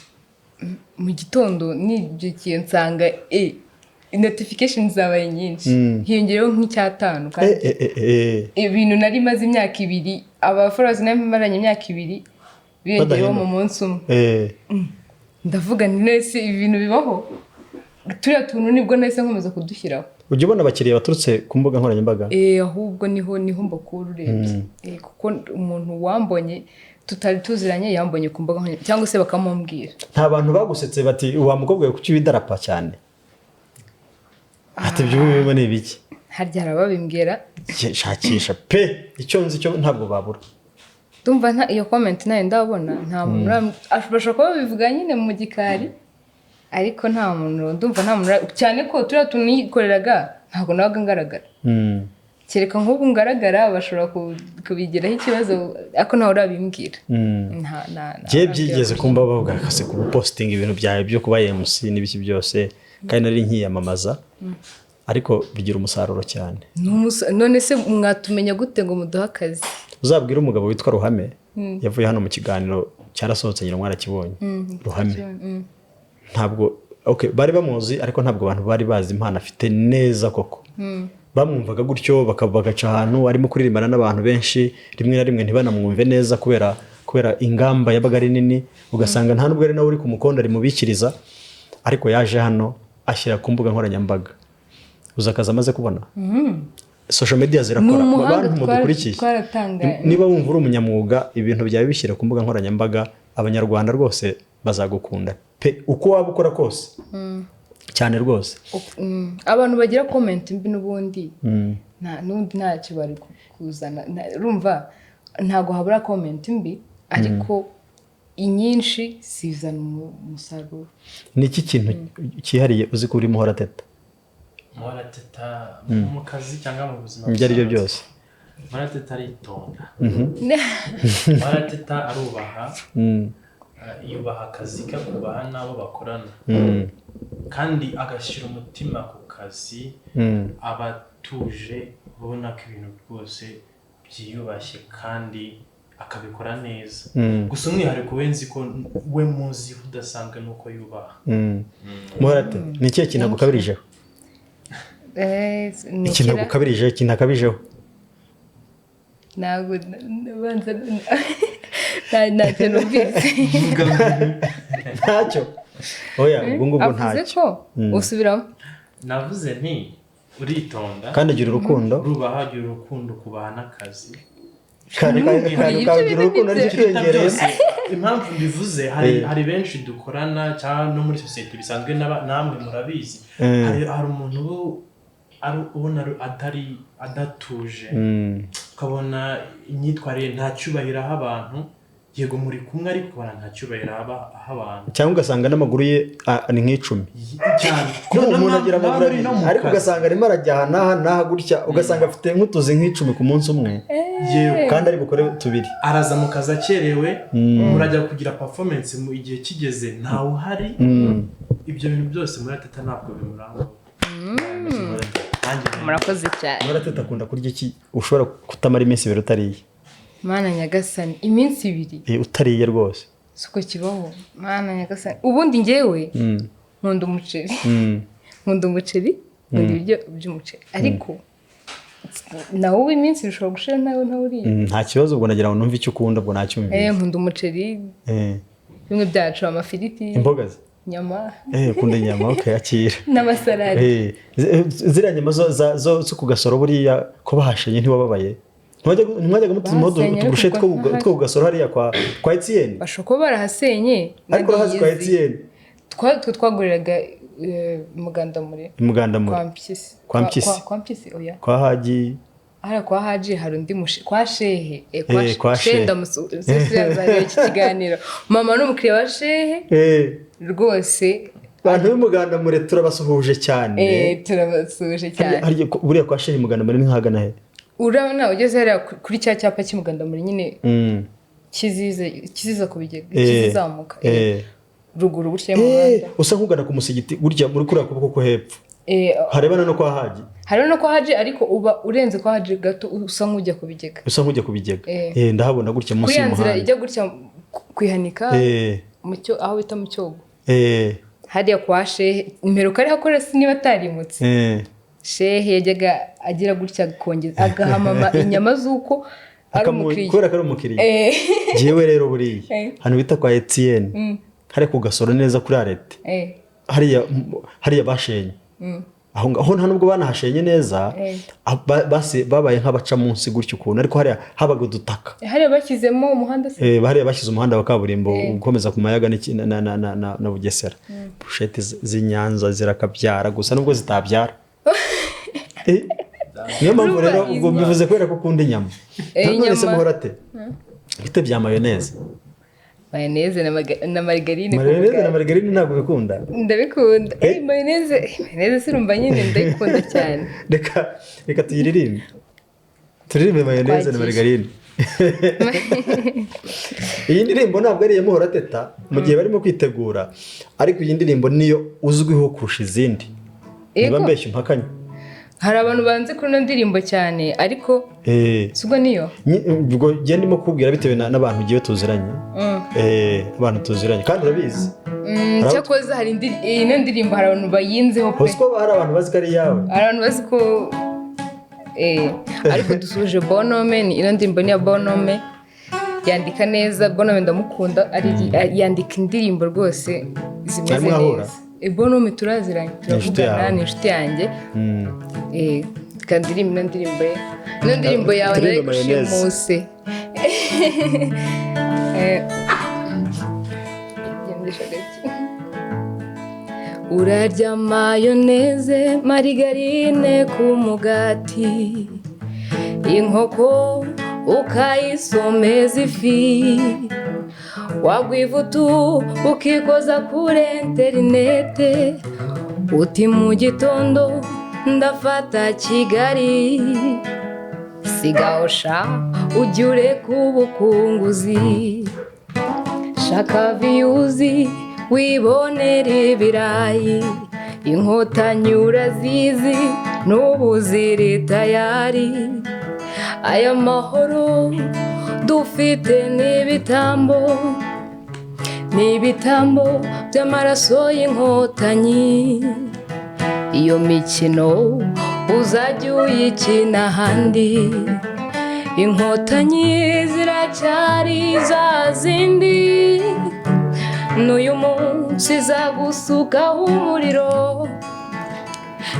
mu gitondo nibyukiye nsanga notifications zabaye nyinshi hiyongereho nk'icyatanu kandi ibintu nari maze imyaka 2 aba followers nari maranye imyaka 2 biyongereho mu munsi umwe ndavuga nti nese ibintu bibaho turiya tuntu nibwo nahise nkomeza kudushyiraho. Ujya ubona abakiriya baturutse ku mbuga nkoranyambaga? Ahubwo niho mbakura urebye kuko umuntu wambonye tutari tuziranye yambonye ku mbuga nkoranyambaga cyangwa se bakamubwira. Nta bantu bagusetse bati wa mukobwa kuki widarapa cyane? Ati byo bibone ibiki? Harya arababimbwira shakisha pe icyo nzi cyo ntabwo babura. Ndumva nta iyo comment nayo ndabona nta muntu ashobora kuba bivuga nyine mu gikari ariko nta muntu ndumva nta muntu cyane ko turiya tunikoreraga ntabwo nabaga ngaragara kereka nk'ubu ngaragara bashobora kubigiraho ikibazo ariko ntawe urabimbwira. Je byigeze kumba bavuga kase ku posting ibintu byawe byo kuba MC n'ibiki byose kandi nari nkiyamamaza ariko bigira umusaruro cyane. None se mwatumenya gute ngo muduha akazi? Uzabwira umugabo witwa Ruhame yavuye hano mu kiganiro cyarasohotse nyine mwarakibonye. Ruhame ntabwo bari bamuzi ariko ntabwo abantu bari bazi impano afite neza koko. Bamwumvaga gutyo bagaca ahantu arimo kuririmbana n'abantu benshi rimwe na rimwe ntibanamwumve neza kubera ingamba yabaga ari nini ugasanga nta nubwo ari nawe uri ku mukondo ari mubikiriza ariko yaje hano ashyira ku mbuga nkoranyambaga. Uzakaza amaze kubona social media zirakora abantu mudukurikiye niba wumva uri umunyamwuga ibintu byawe bishyira ku mbuga nkoranyambaga abanyarwanda rwose bazagukunda pe uko waba ukora kose cyane rwose. Abantu bagira comment mbi n'ubundi ntacyo bari kuzana urumva ntago habura comment mbi ariko inyinshi zizana umusaruro. Niki kintu cyihariye uzi ko uri Muhorateta? Muhorateta mu kazi cyangwa mu buzima ibyo ari byo byose? Muhorateta aritonda. Muhorateta arubaha yubaha akazi ke kubaha n'abo bakorana kandi agashyira umutima ku kazi abatuje ubona ko ibintu rwose byiyubashye kandi akabikora neza. Gusa umwihariko we nzi ko we muzi udasanzwe nuko yubaha. Muhorateta ni ikihe kintu agukabirijeho? Ikintu agukabirijeho ikintu akabijeho? Ntabwo banza ntacyo numvise. Ntacyo? Oya ubwo ngubwo ntacyo. Avuze ko usubiramo? Navuze nti uritonda kandi agira urukundo. Rubaha agira urukundo kubaha n'akazi. Kandi agira urukundo n'ikiyongereye. Impamvu mbivuze hari benshi dukorana cyangwa no muri society bisanzwe namwe murabizi hari umuntu ubona adatuje ukabona imyitwarire nta cyubahiro aho abantu yego muri kumwe ariko kubana nta cyubahiro aho abantu cyangwa ugasanga n'amaguru ye ni nk'icumi cyane umuntu agira amaguru ariko ugasanga arimo arajya n'aha gutya ugasanga afite nk'utuzi nk'icumi ku munsi umwe kandi ari bukore tubiri araza mu kazi akerewe murajya kugira performance mu igihe kigeze ntawe uhari ibyo bintu byose Muhorateta ntabwo bimuranga. Murakoze cyane. Muhorateta akunda kurya iki ushobora kutamara iminsi 2 utariye? Mana nyagasani iminsi 2 utariye rwose suko kibaho. Mana nyagasani ubundi ngewe nkunda umuceri nkunda ibiryo by'umuceri ariko nawo iminsi bishobora gushira nawe ntawuriye. Nta kibazo ubwo nagira ngo numve icyo ukunda ubwo nacyumvise. Nkunda umuceri bimwe byacu amafiriti imboga nyama ukunda inyama akira n'amasalade ziriya nyama zo ku gasoro buriya ko bahashenye ntiwababaye ntimwajyaga mutuma utugushe two ku gasoro hariya kwa Etienne bashobora kuba barahasenye ariko urahazi kwa Etienne twaguriraga mugandamure kwa mpyisi oya kwa Haji kwa Haji hari undi kwa Shehe kwa Shenda musuzuzazariye iki kiganiro mama n'umukiriya wa Shehe rwose bantu b'umugandamure turabasuhuje cyane turabasuhuje cyane. Buriya kwa Shehe mugandamure ni nkagana he? Urabona ugeze hariya kuri cya cyapa cy'umugandamure nyine kiziza kubigega kizizamuka ruguru gutya mu muhanda usa nkugana ku musigiti burya muri kuriya kuboko ko hepfo harebana no kwa Haji. Hariho no kwa Haji ariko uba urenze kwa Haji gato usa nk'ujya ku bigega. Ndahabona gutya munsi y'umuhanda. Kuyanzira ijya gutya kwihanika aho bita mu cyogo. Hariya kwa Shehe imperuka ari hakora niba atarimutse. Shehe yajyaga agira gutya kongeza agahamama inyama z'uko ari umukiriya. Kubera ko ari umukiriya. Jewe rero buriya hano bita kwa Etienne hari ku Gasoro neza kuri arete. Hariya bashenye. Aho nta nubwo banahashenye neza babaye nk'abaca munsi gutyo ukuntu ariko hariya habaga udutaka. Hariya bashyizemo umuhanda se. Hariya bashyize umuhanda wa kaburimbo ukomeza ku Mayaga na Bugesera. Bushete z'Inyanza zirakabyara gusa nubwo zitabyara. Niyo mpamvu rero ubwo bivuze kubera ko ukunda inyama. None se Muhorateta bite bya mayoneze? Mayoneze na margarine. Mayoneze na margarine ntabwo bikunda? Ndabikunda. Mayoneze sirumva nyine ndayikunda cyane. Reka tuyiririmbe. Turirimbe mayoneze na margarine. Iyi ndirimbo ntabwo ari iya Muhorateta mu gihe barimo kwitegura ariko iyi ndirimbo niyo uzwiho kurusha izindi. Niba mbeshya impakanye. Hari abantu banze kuri ino ndirimbo cyane ariko sibwo niyo ubwo gihe ndimo kubwira bitewe n'abantu ugiye tuziranye. Abantu tuziranye kandi urabizi. Cyakoze hari ino ndirimbo hari abantu bayinzeho pe. Usko hari abantu bazi ko ari yawe. Hari abantu bazi ko ariko dusuje Bonome ino ndirimbo ni ya Bonome yandika neza. Bonome ndamukunda yandika indirimbo rwose zimeze neza. Bonome turaziranye turavugana ni inshuti yanjye. Kandi ino ndirimbo yawe nari gushimuse. Urarya mayoneze marigarine ku mugati, inkoko ukayisomeza ifi, wagwivutu ukikoza kuri interinete, uti mu gitondo ndafata Kigali, sigaho sha ujye ureka ubukunguzi, shaka viyuzi wibonera ibirayi, inkotanyi urazizi n'ubu ziri tayari, aya mahoro dufite n'ibitambo by'amaraso y'inkotanyi, iyo mikino uzajya uyikina ahandi, inkotanyi ziracyari za zindi, n'uyu munsi zagusukaho umuriro,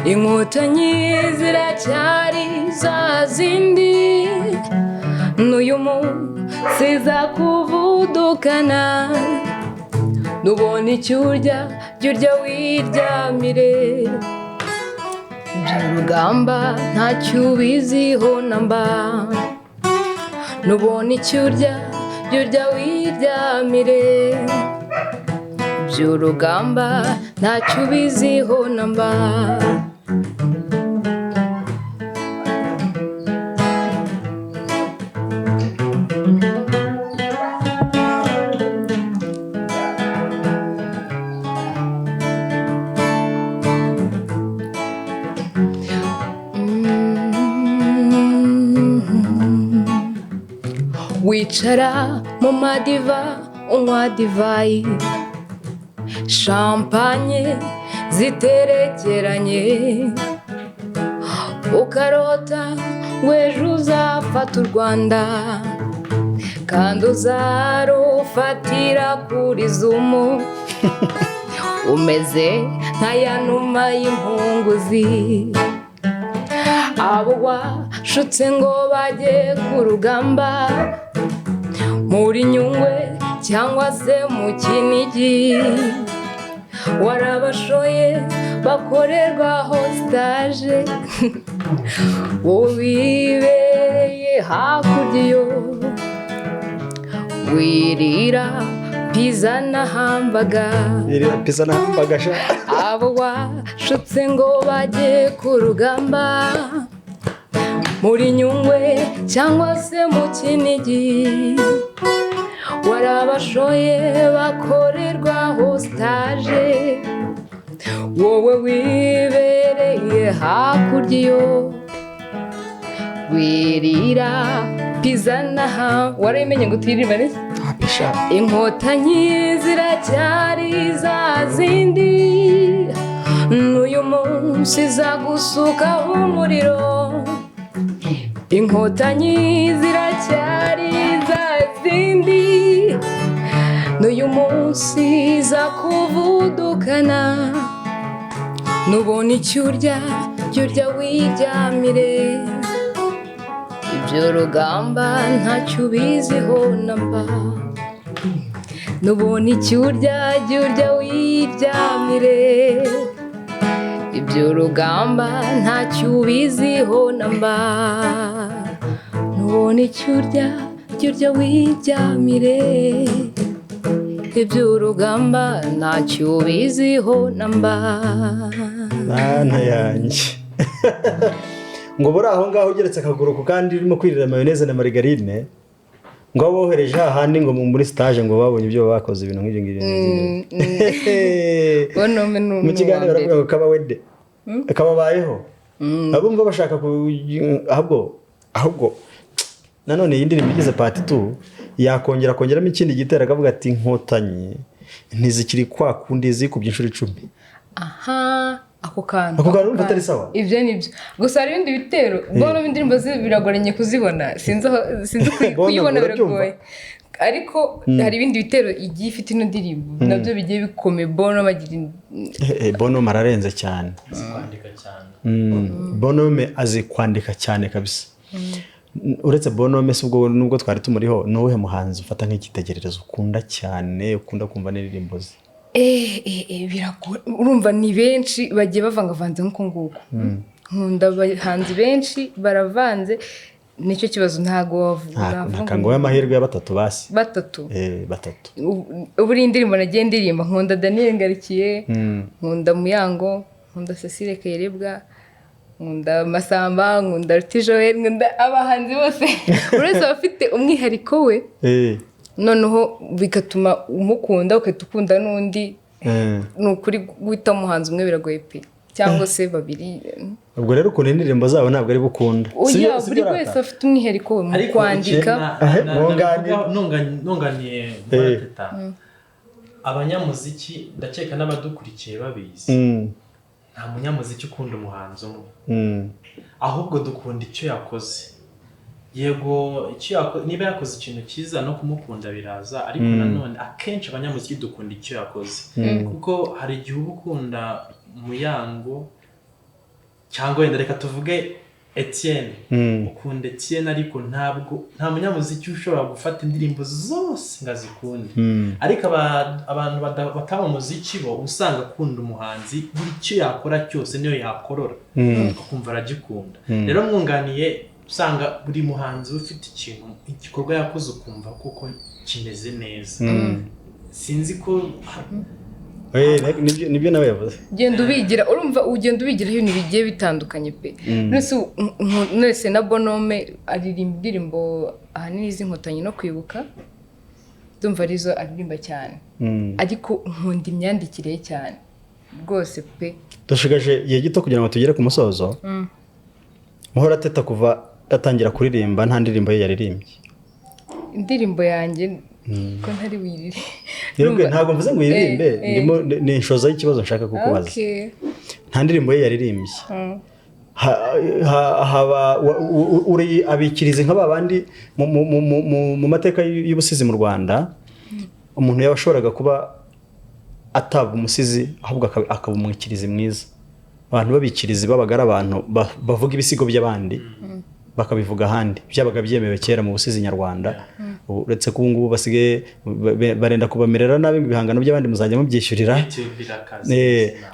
inkotanyi ziracyari za zindi, n'uyu munsi zakuvudukana, nubona icyo urya jya urya wiryamire, by'urugamba ntacyo ubiziho namba, nubona icyo urya jya urya wiryamire, by'urugamba ntacyo ubiziho namba. Wicara mu madiva unywa divayi, champagne ziterekeranye, ukarota w'ejo uzafata u Rwanda kandi uzarufatira kuri zumu, umeze nka ya numa y'impunguzi, abo washutse ngo bajye ku rugamba muri Nyungwe cyangwa se mu Kinigi, warabashoye bakorerwaho stage, wibereye hakurya iyo wirira pizza na hamburger, abo washutse ngo bajye ku rugamba muri Nyungwe cyangwa se mu Kinigi, warabashoye bakorerwaho stage, wowe wibere hakurya iyo wirira pizanaha warayimenye ngo tuyiririmba neza inkotanyi ziracyari za zindi n'uyu munsi zagusukaho umuriro inkotanyi ziracyari za zindi n'uyu munsi zakuvudukana nubona icyo urya jya urya wiryamire iby'urugamba ntacyo ubiziho namba nubona icyo urya jya urya wiryamire iby'urugamba ntacyo ubiziho namba nubona icyo urya jya urya wiryamire iby'urugamba ntacyo ubiziho namba Mana yanjye ngo buri aho ngaho ugeretse akaguru ku kandi urimo kwirira mayoneze na margarine ngo bohereje hahandi ngo muri stage ngo babonye ibyo bakoze ibintu nk'ibyo ngibyo mu kiganiro baravuga ngo kaba wede kababayeho abumva bashaka ahubwo nanone iyi ndirimbo igize part 2 yakongera kongeramo ikindi gitera akavuga ati inkotanyi ntizikiri kwa kundi zikubye inshuro 10 ako kantu urumva atari sawa ibyo nibyo gusa hari ibindi bitero bono indirimbo biragoranye kuzibona sinzi kuyibona biragoye ariko hari ibindi bitero igiye ifite ino ndirimbo nabyo bigiye bikomeye bono bagira bono mararenze cyane kwandika cyane bono azi kwandika cyane kabisa uretse bono mese ubwo nubwo twari tumuriho nuwe muhanzi ufata nk'ikitegererezo ukunda cyane ukunda kumva n'indirimbo ze urumva ni benshi bagiye bavangavanze nk'uko nguko nkunda abahanzi benshi baravanze nicyo kibazo ntago wavuga ngo y'amahirwe ya batatu basi batatu ubu indirimbo nagiye ndirimba nkunda Daniel Ngarikiye nkunda Muyango nkunda Cecile Kayirebwa nkunda Masamba nkunda Joel nkunda abahanzi bose uretse abafite umwihariko we noneho bigatuma umukunda ukahita ukunda n'undi ni ukuri guhita umuhanzi umwe biragoye pe cyangwa se babiri ubwo rero ukuntu indirimbo zabo ntabwo ari bukunda buri wese afite umwihariko we mu kwandika ntunganiye Muhorateta abanyamuziki ndakeka n'abadukurikiye babizi nta munyamuziki ukunda umuhanzi umwe ahubwo dukunda icyo yakoze yego niba yakoze ikintu cyiza no kumukunda biraza ariko nanone akenshi abanyamuziki dukunda icyo yakoze kuko hari igihe uba ukunda Muyango cyangwa wenda reka tuvuge Etienne ukunda Etienne ariko nta munyamuziki ushobora gufata indirimbo zose ngo azikunde ariko abantu bataba umuziki bo usanga akunda umuhanzi buri cyo yakora cyose niyo yakorora ukumva aragikunda rero mwunganiye usanga buri muhanzi ufite igikorwa yakoze ukumva kuko kimeze neza sinzi ko nibyo nawe yavuze ugenda ubigira urumva ugenda ubigira ibintu bigiye bitandukanye pe nese na Bonome aririmba indirimbo ahanini z'inkotanyi no kwibuka ndumva arizo aririmba cyane ariko nkunda imyandikire cyane rwose pe dushigaje igihe gito kugira ngo tugere ku musozo Muhorateta kuva atangira kuririmba nta ndirimbo ye yaririmbye indirimbo yanjye ko ntari wirire ntabwo mvuze ngo yiririmbe ndimo ni inshoza y'ikibazo nshaka kukubaza nta ndirimbo ye yaririmbye uri abikirize nk'abandi mu mateka y'ubusizi mu Rwanda umuntu yabashoboraga kuba ataba umusizi ahubwo akaba umwikirizi mwiza abantu babikirizi babaga ari abantu bavuga ibisigo by'abandi bakabivuga ahandi byabaga byemewe kera mu busizi nyarwanda uretse ko ngubu basigaye barenda kubamerera nabi ibihangano by'abandi muzajya mubyishyurira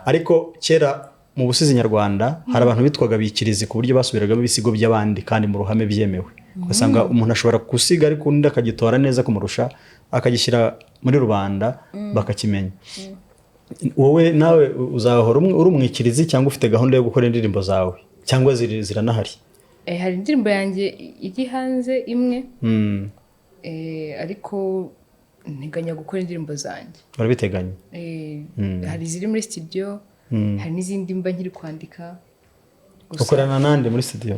ariko kera mu busizi nyarwanda hari abantu bitwaga bikirizi ku buryo basubiragamo ibisigo by'abandi kandi mu ruhame byemewe ugasanga umuntu ashobora gusiga ariko undi akagitora neza kumurusha akagishyira muri rubanda bakakimenya wowe nawe uzahora uri umwikirizi cyangwa ufite gahunda yo gukora indirimbo zawe cyangwa ziranahari hari indirimbo yanjye iri hanze imwe ariko nteganya gukora indirimbo zanjye urabiteganya hari iziri muri studio hari n'izindi mba nkiri kwandika ukorana nande muri studio?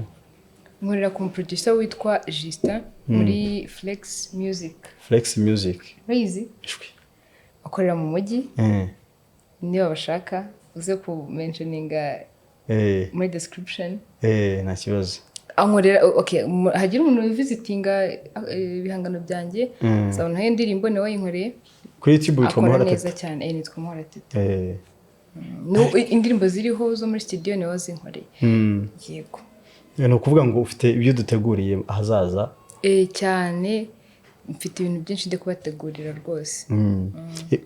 nkorera ku producer witwa Justin muri Flex Music Razy akorera mu mujyi niba bashaka uze ku mentioninga muri description nta kibazo ankorera hagira umuntu visitinga ibihangano byanjye zabona he indirimbo nawe yinkoreye kuri YouTube witwa Muhorateta neza cyane nitwa Muhorateta indirimbo ziriho zo muri studio niwe zinkoreye yego ni ukuvuga ngo ufite ibyo duteguriye ahazaza cyane mfite ibintu byinshi ndi kubategurira rwose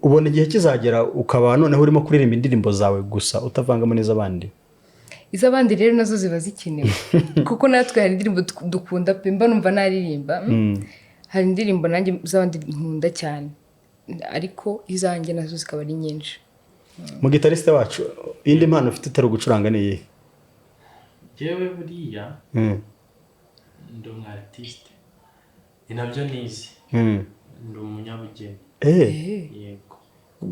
ubona igihe kizagera ukaba noneho urimo kuririmba indirimbo zawe gusa utavangamo n'iz'abandi? iz'abandi rero nazo ziba zikenewe kuko natwe hari indirimbo dukunda pe mba numva naririmba hari indirimbo nanjye z'abandi nkunda cyane ariko izanjye nazo zikaba ari nyinshi. Mu gitariste wacu indi mpano ufite utari gucuranga ni iyihe? Jewe buriya ndi umu artiste nabyo nizi ndi umunyabugeni yego.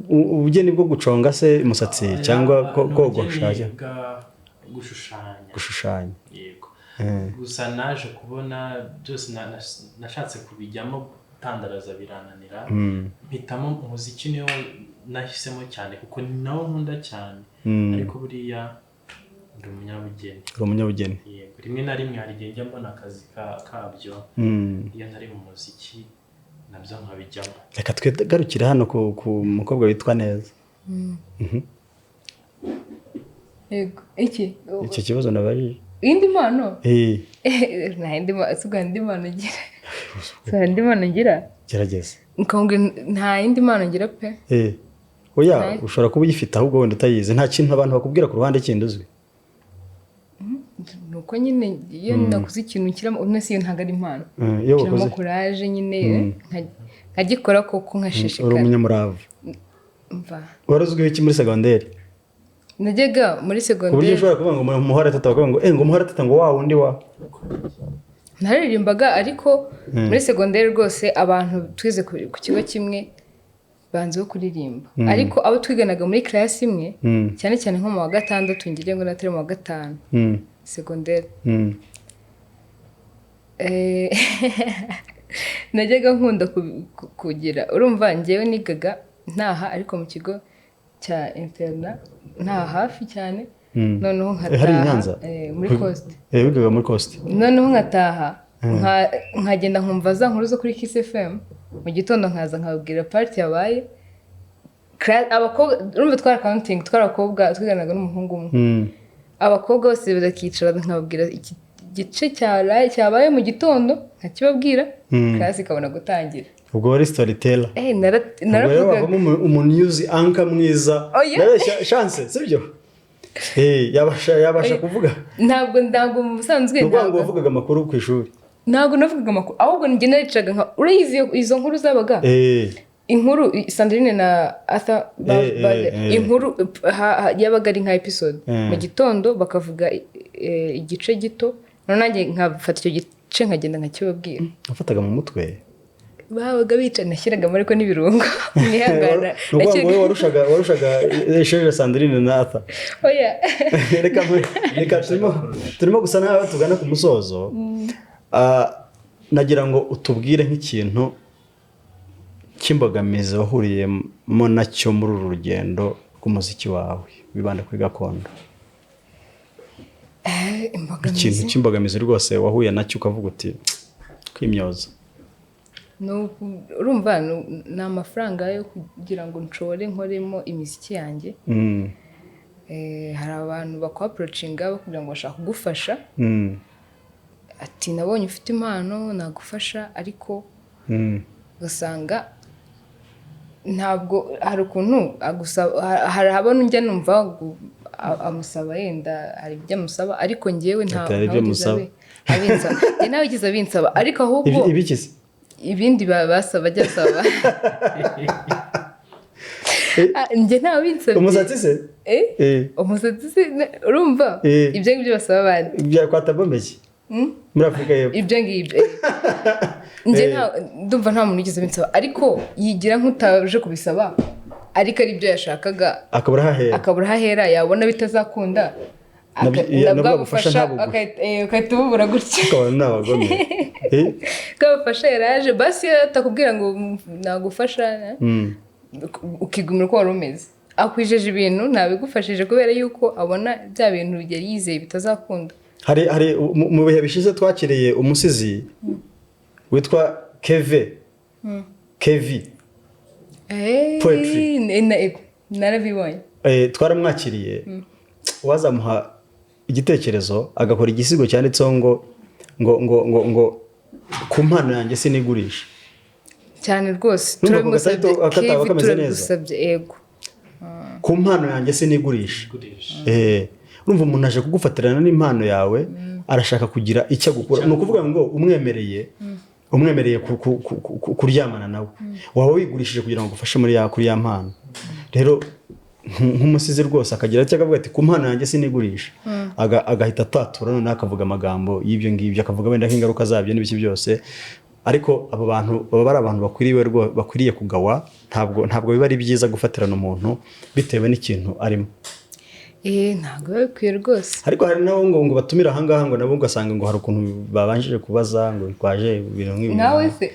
Ubugeni bwo guconga se umusatsi cyangwa kogosha? Gushushanya yego. Gusa naje kubona byose nashatse kubijyamo gutandaraza birananira mpitamo umuziki niyo nahisemo cyane kuko nawo nkunda cyane ariko buriya ndi umunyabugeni yego. Rimwe na rimwe hari igihe njya mbona akazi kabyo iyo ntari mu muziki nabyo nkabijyamo. Reka twegarukire hano ku mukobwa witwa Neza. Yego icyo kibazo nabajije indi mpano indi mpano ngira gerageza nta indi mpano ngira pe oya ushobora kuba uyifite ahubwo wenda utayizi nta kintu abantu bakubwira ku ruhande kindi uzwi nuko nyine iyo nakuze ikintu kiramo unese iyo ntago ari impano kiramo courage nyine nkagikora koko nkashishikara. Uri umunyamurava warazwiho iki muri secondaire? Najyaga muri secondaire uburyo ushobora kuvuga ngo Muhorateta bakavuga ngo ngo Muhorateta ngo wa wundi wa naririmbaga ariko muri secondaire rwose abantu twize ku kigo kimwe banze kuririmba ariko abo twiganaga muri class imwe cyane cyane nko mu wa gatandatu ngire ngo natari mu wa gatanu secondaire najyaga nkunda kugira urumva njyewe nigaga ntaha ariko mu kigo cya interna nta hafi cyane noneho nkataha muri coast wigaga muri coast noneho nkataha nkagenda nkumva za nkuru zo kuri Kiss FM mu gitondo nkaza nkabwira party yabaye abakobwa urumva twara counting twarakobwa twiganaga n'umuhungu umwe abakobwa bose bakicara nkabwira iki gice cyabaye mu gitondo nkakibabwira class ikabona gutangira. Ubwo wari storyteller naravuga umuntu anka mwiza nabeshya chance sibyo yabasha kuvuga ntabwo musanzwe ntabwo wavugaga amakuru ku ishuri ntabwo navugaga amakuru ahubwo njye naricaga nka urayizi izo nkuru zabaga inkuru Sandrine na Arthur inkuru yabaga ari nka episode mu gitondo bakavuga igice gito nanjye nkafata icyo gice nkagenda nkakibabwira. Nafataga mu mutwe babaga bica nashyiraga ariko n'ibirungo nihangana wowe warushaga Sheje Sandrine na Arthur. Oya reka turimo gusa nawe tugana ku musozo nagira ngo utubwire nk'ikintu cy'imbogamizi wahuriyemo nacyo muri uru rugendo rw'umuziki wawe wibanda kuri gakondo. Ikintu cy'imbogamizi rwose wahuye nacyo ukavuga uti kwimyoza? Urumva ni amafaranga yo kugira ngo nshobore nkoremo imiziki yanjye. Hari abantu bakwaprocinga bakubwira ngo bashaka kugufasha ati nabonye ufite impano nagufasha ariko ugasanga ntabwo hari ukuntu hari abana njya numva amusaba yenda hari ibyo amusaba ariko njyewe nawe gize abinsaba ariko ahubwo ibikize ibindi basaba ajya asaba njye ntawe binsabye. Umusatsi se umusatsi se urumva ibyo ngibyo basaba abandi byakwatabombeki muri Afurika y'Epfo ibyo ngibyo njye ndumva nta muntu ugize binsaba ariko yigira nk'utaje kubisaba ariko ari byo yashakaga akabura hahera yabona bitazakunda nabwo agufasha ntabwo ukahita ububura gutya ukabona n'abagome bwagufasha yaraje basi atakubwira ngo nagufasha ukigumira uko wari umeze akwijeje ibintu ntabigufashije kubera yuko abona bya bintu yari yizeye bitazakunda. hari mu bihe bishize twakiriye umusizi witwa Kevi poetry narabibonye twaramwakiriye wazamuha igitekerezo agakora igisigo cyanditseho ngo ku mpano yanjye sinigurisha cyane rwose turabisabye ego ku mpano yanjye sinigurisha urumva umuntu aje kugufatirana n'impano yawe arashaka kugira icyo gukora ni ukuvuga ngo umwemereye kuryamana nawe waba wigurishije kugira ngo ugufashe kuri ya mpano. Rero nk'umusizi rwose akagira ati akavuga ati ku mpano yanjye sinigurisha agahita atatura none akavuga amagambo y'ibyo ngibyo akavuga wenda nk'ingaruka zabyo n'ibiki byose ariko abo bantu baba ari abantu bakwiriye kugawa ntabwo biba ari byiza gufatirana umuntu bitewe n'ikintu arimo. Ntabwo bikwiye rwose ariko hari nabo ngo batumira ahangaha ngo nabo ugasanga ngo hari ukuntu babanjije kubaza ngo twaje ibintu nk'ibi nawe se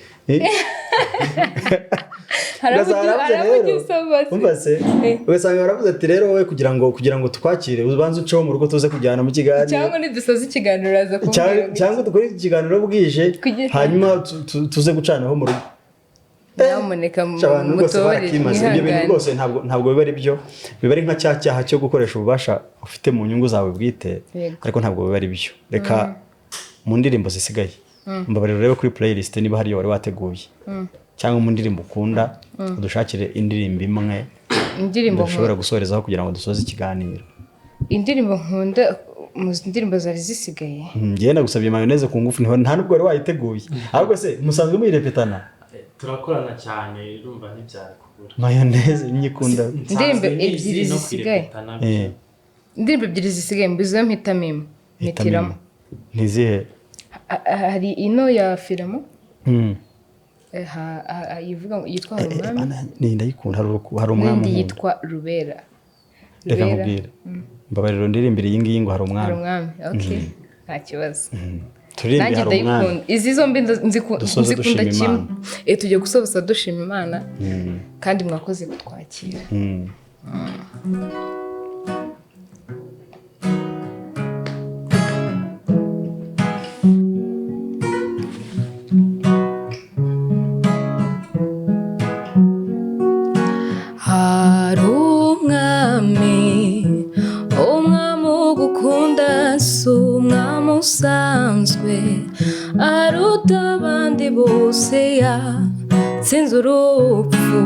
ugasanga baravuze ati rero wowe kugira ngo twakire ubanze uceho mu rugo tuze kujyana mu kiganiro cyangwa nidusoza ikiganiro uraza kumbwira cyangwa dukore ikiganiro bwije hanyuma tuze gucanaho mu rugo. Nyamuneka mutore ibyo bintu rwose ntabwo biba ari byo biba ari nka cya cyaha cyo gukoresha ububasha ufite mu nyungu zawe bwite ariko ntabwo biba ari byo. Reka mu ndirimbo zisigaye mbabarira urebe kuri playlist niba hari wari wateguye cyangwa mu ndirimbo ukunda udushakire indirimbo imwe dushobora gusorezaho kugira ngo dusoze ikiganiro. Indirimbo nkunda mu ndirimbo zari zisigaye ngiye nagusabye mayoneze ku ngufu nta nubwo wari wayiteguye ahubwo se musanzwe muyirepetana turakorana cyane urumva ntibyari kubura mayoneze nyikunda. Indirimbo ebyiri zisigaye mbizo mpitiramo ntizihe hari ino ya filamo yitwa Urumami ndayikunda hari umwami yitwa Rubera reka nkubwire mbabarira ndirimbira iyi ngiyi ngo hari umwami okay nta kibazo turirimbe hari umwami izi zombi nzikunda kimwe tujye gusoza dushima Imana kandi mwakoze kutwakira. Hari umwami ugukunda si umwami usanzwe aruta abandi bose yatsinze urupfu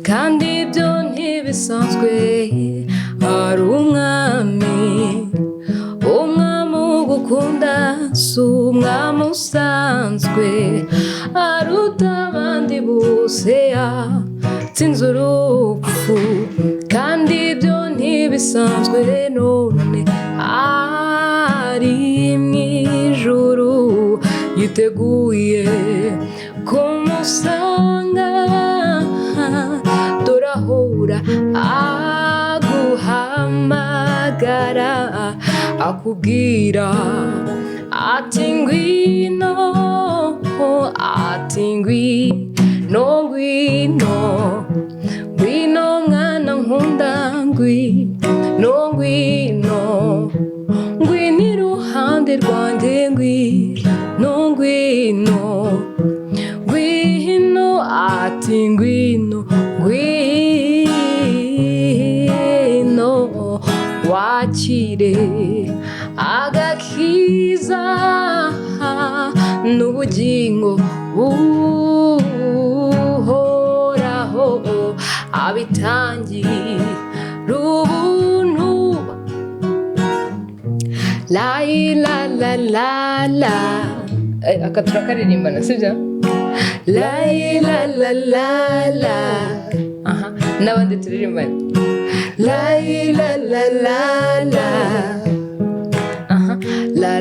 kandi ibyo ntibisanzwe. Hari umwami ugukunda si umwami usanzwe aruta abandi bose yatsinze urupfu kandi ibyo ntibisanzwe. None ari mu ijuru yiteguye kumusanga turahura aguhamagara akubwira ati ngwino mwana nkunda ngwino iruhande rwanjye ngwino ati ngwino wakire agakiza n'ubugingo buhoraho abitangira ubuntu. La la la la la aka turakaririmba sibyo? La la la la la n'abandi turirimba la la la la la la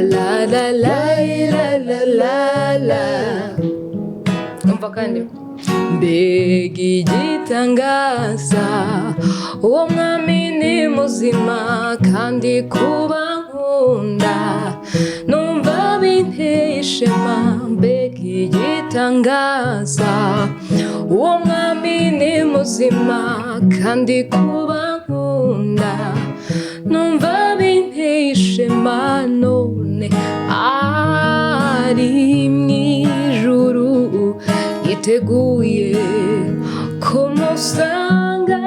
la la la la la la umva kandi mbega igitangaza uwo mwami ni muzima kandi kuba nkunda numva binteye ishema mbega igitangaza uwo mwami ni muzima kandi kuba nkunda numva binteye ishema none ari mw'ijuru yiteguye kumusanga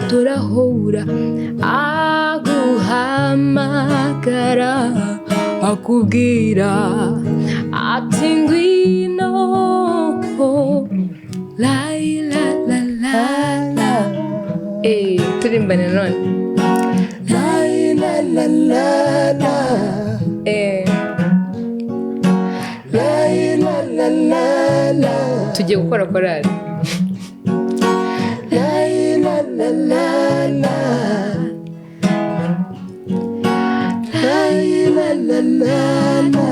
turahura aguhamagara akubwira ati ngwino la la la la la turimbane none la la la la la la la la la tugiye gukora korali la la la la la la la la la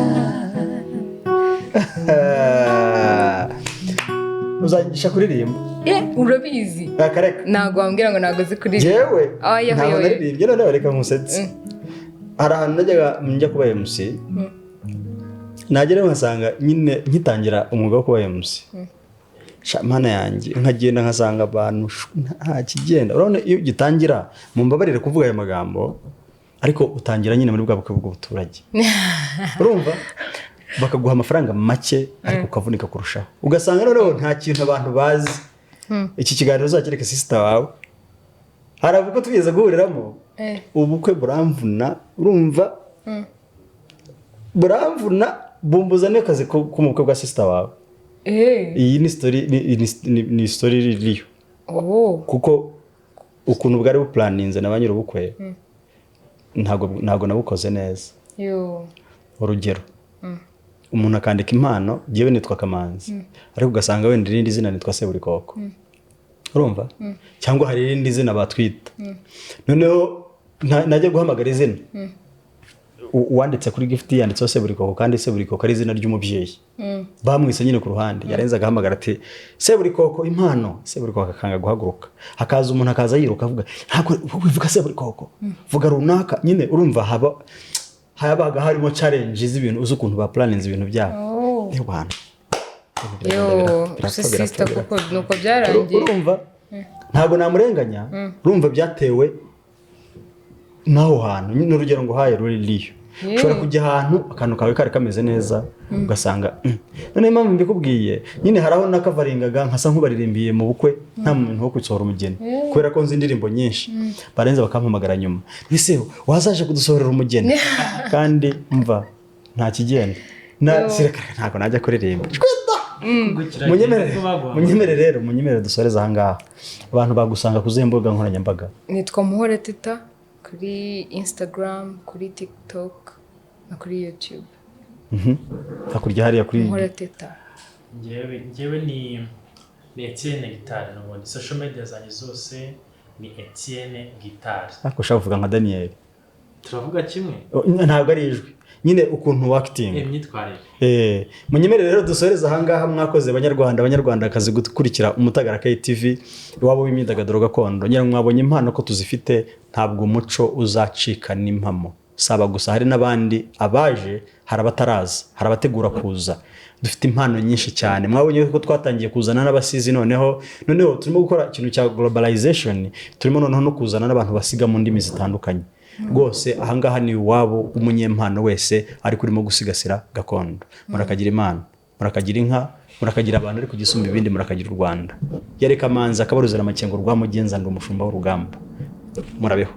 uzajya kuririmba urabizi akareka ntabwo wambwira ngo ntabwo uzi kuririmba yewe ntabwo naririmbye noneho reka nkusetse hari ahantu najyaga njya kuba MC nagera nkasanga nyine nkitangira umwuga wo kuba MC mana yanjye nkagenda nkasanga abantu nta kigenda urabona iyo ugitangira mumbabarire kuvuga ayo magambo ariko utangira nyine muri bwa bukwe bw'ubuturage urumva bakaguha amafaranga make ariko ukavunika kurushaho ugasanga noneho nta kintu abantu bazi iki kiganiro uzakireke sister wawe haravuga ko tugeze guhuriramo ubukwe buramvuna urumva buramvuna bumbuza n'akazi ku mukwe bwa sister wawe iyi ni story ririyo kuko ukuntu bwari buplaninze na banyiri ubukwe ntago nabukoze neza urugero umuntu akandika impano jewe nitwa Kamanzi ariko ugasanga wenda irindi zina nitwa Seburikoko urumva cyangwa hari irindi zina batwita noneho najya guhamagara izina uwanditse kuri gift yanditseho Seburikoko kandi Seburikoko ari izina ry'umubyeyi bamwise nyine ku ruhande yarenza agahamagara ati Seburikoko impano Seburikoko akanga guhaguruka hakaza umuntu akaza yiruka avuga ntabwo uvuga Seburikoko vuga runaka nyine urumva habaga harimo challenge z'ibintu uzi ukuntu ba planinze ibintu byabo y'abantu sister kuko nuko byarangiye urumva ntabwo namurenganya urumva byatewe naho hantu n'urugero ngo haye ruriyo ushobora kujya ahantu akantu kawe kari kameze neza ugasanga none impamvu mbikubwiye nyine haraho nakavaringaga nkasa nk'ubaririmbiye mu bukwe nta muntu wo kwisohora umugeni kubera ko nzi indirimbo nyinshi barenze bakampamagara nyuma ese wazaje kudusohorera umugeni kandi mva nta kigenda ntabwo najya kuririmba munyemerere dusoreza ahangaha abantu bagusanga kuzihe mbuga nkoranyambaga nitwa Muhorateta kuri Instagram kuri TikTok na kuri YouTube hakurya hariya kuri Muhorateta njyewe ni Etienne Guitar n'ubundi social media zanjye zose ni Etienne Guitar ariko ushaka kuvuga nka Daniel turavuga kimwe ntabwo ari ijwi nyine ukuntu working imyitwarire munyemerere rero dusoreza ahangaha mwakoze abanyarwanda akazi gukurikira umutagara KTV iwabo w'imyidagaduro gakondo nyine mwabonye impano ko tuzifite ntabwo umuco uzacika n'impamo saba gusa hari n'abandi abaje harabataraza harabategura kuza dufite impano nyinshi cyane mwabonye ko twatangiye kuzana n'abasizi noneho turimo gukora ikintu cya globalization turimo noneho no kuzana n'abantu basiga mu ndimi zitandukanye rwose ahangaha ni wabo umunyempano wese ari kurimo gusigasira gakondo murakagira imana murakagira inka murakagira abantu ari kugisumba ibindi murakagira u Rwanda yareka Kamanzi akabaruzana amakengo rwa mugenza ndi umushumba w'urugamba murabeho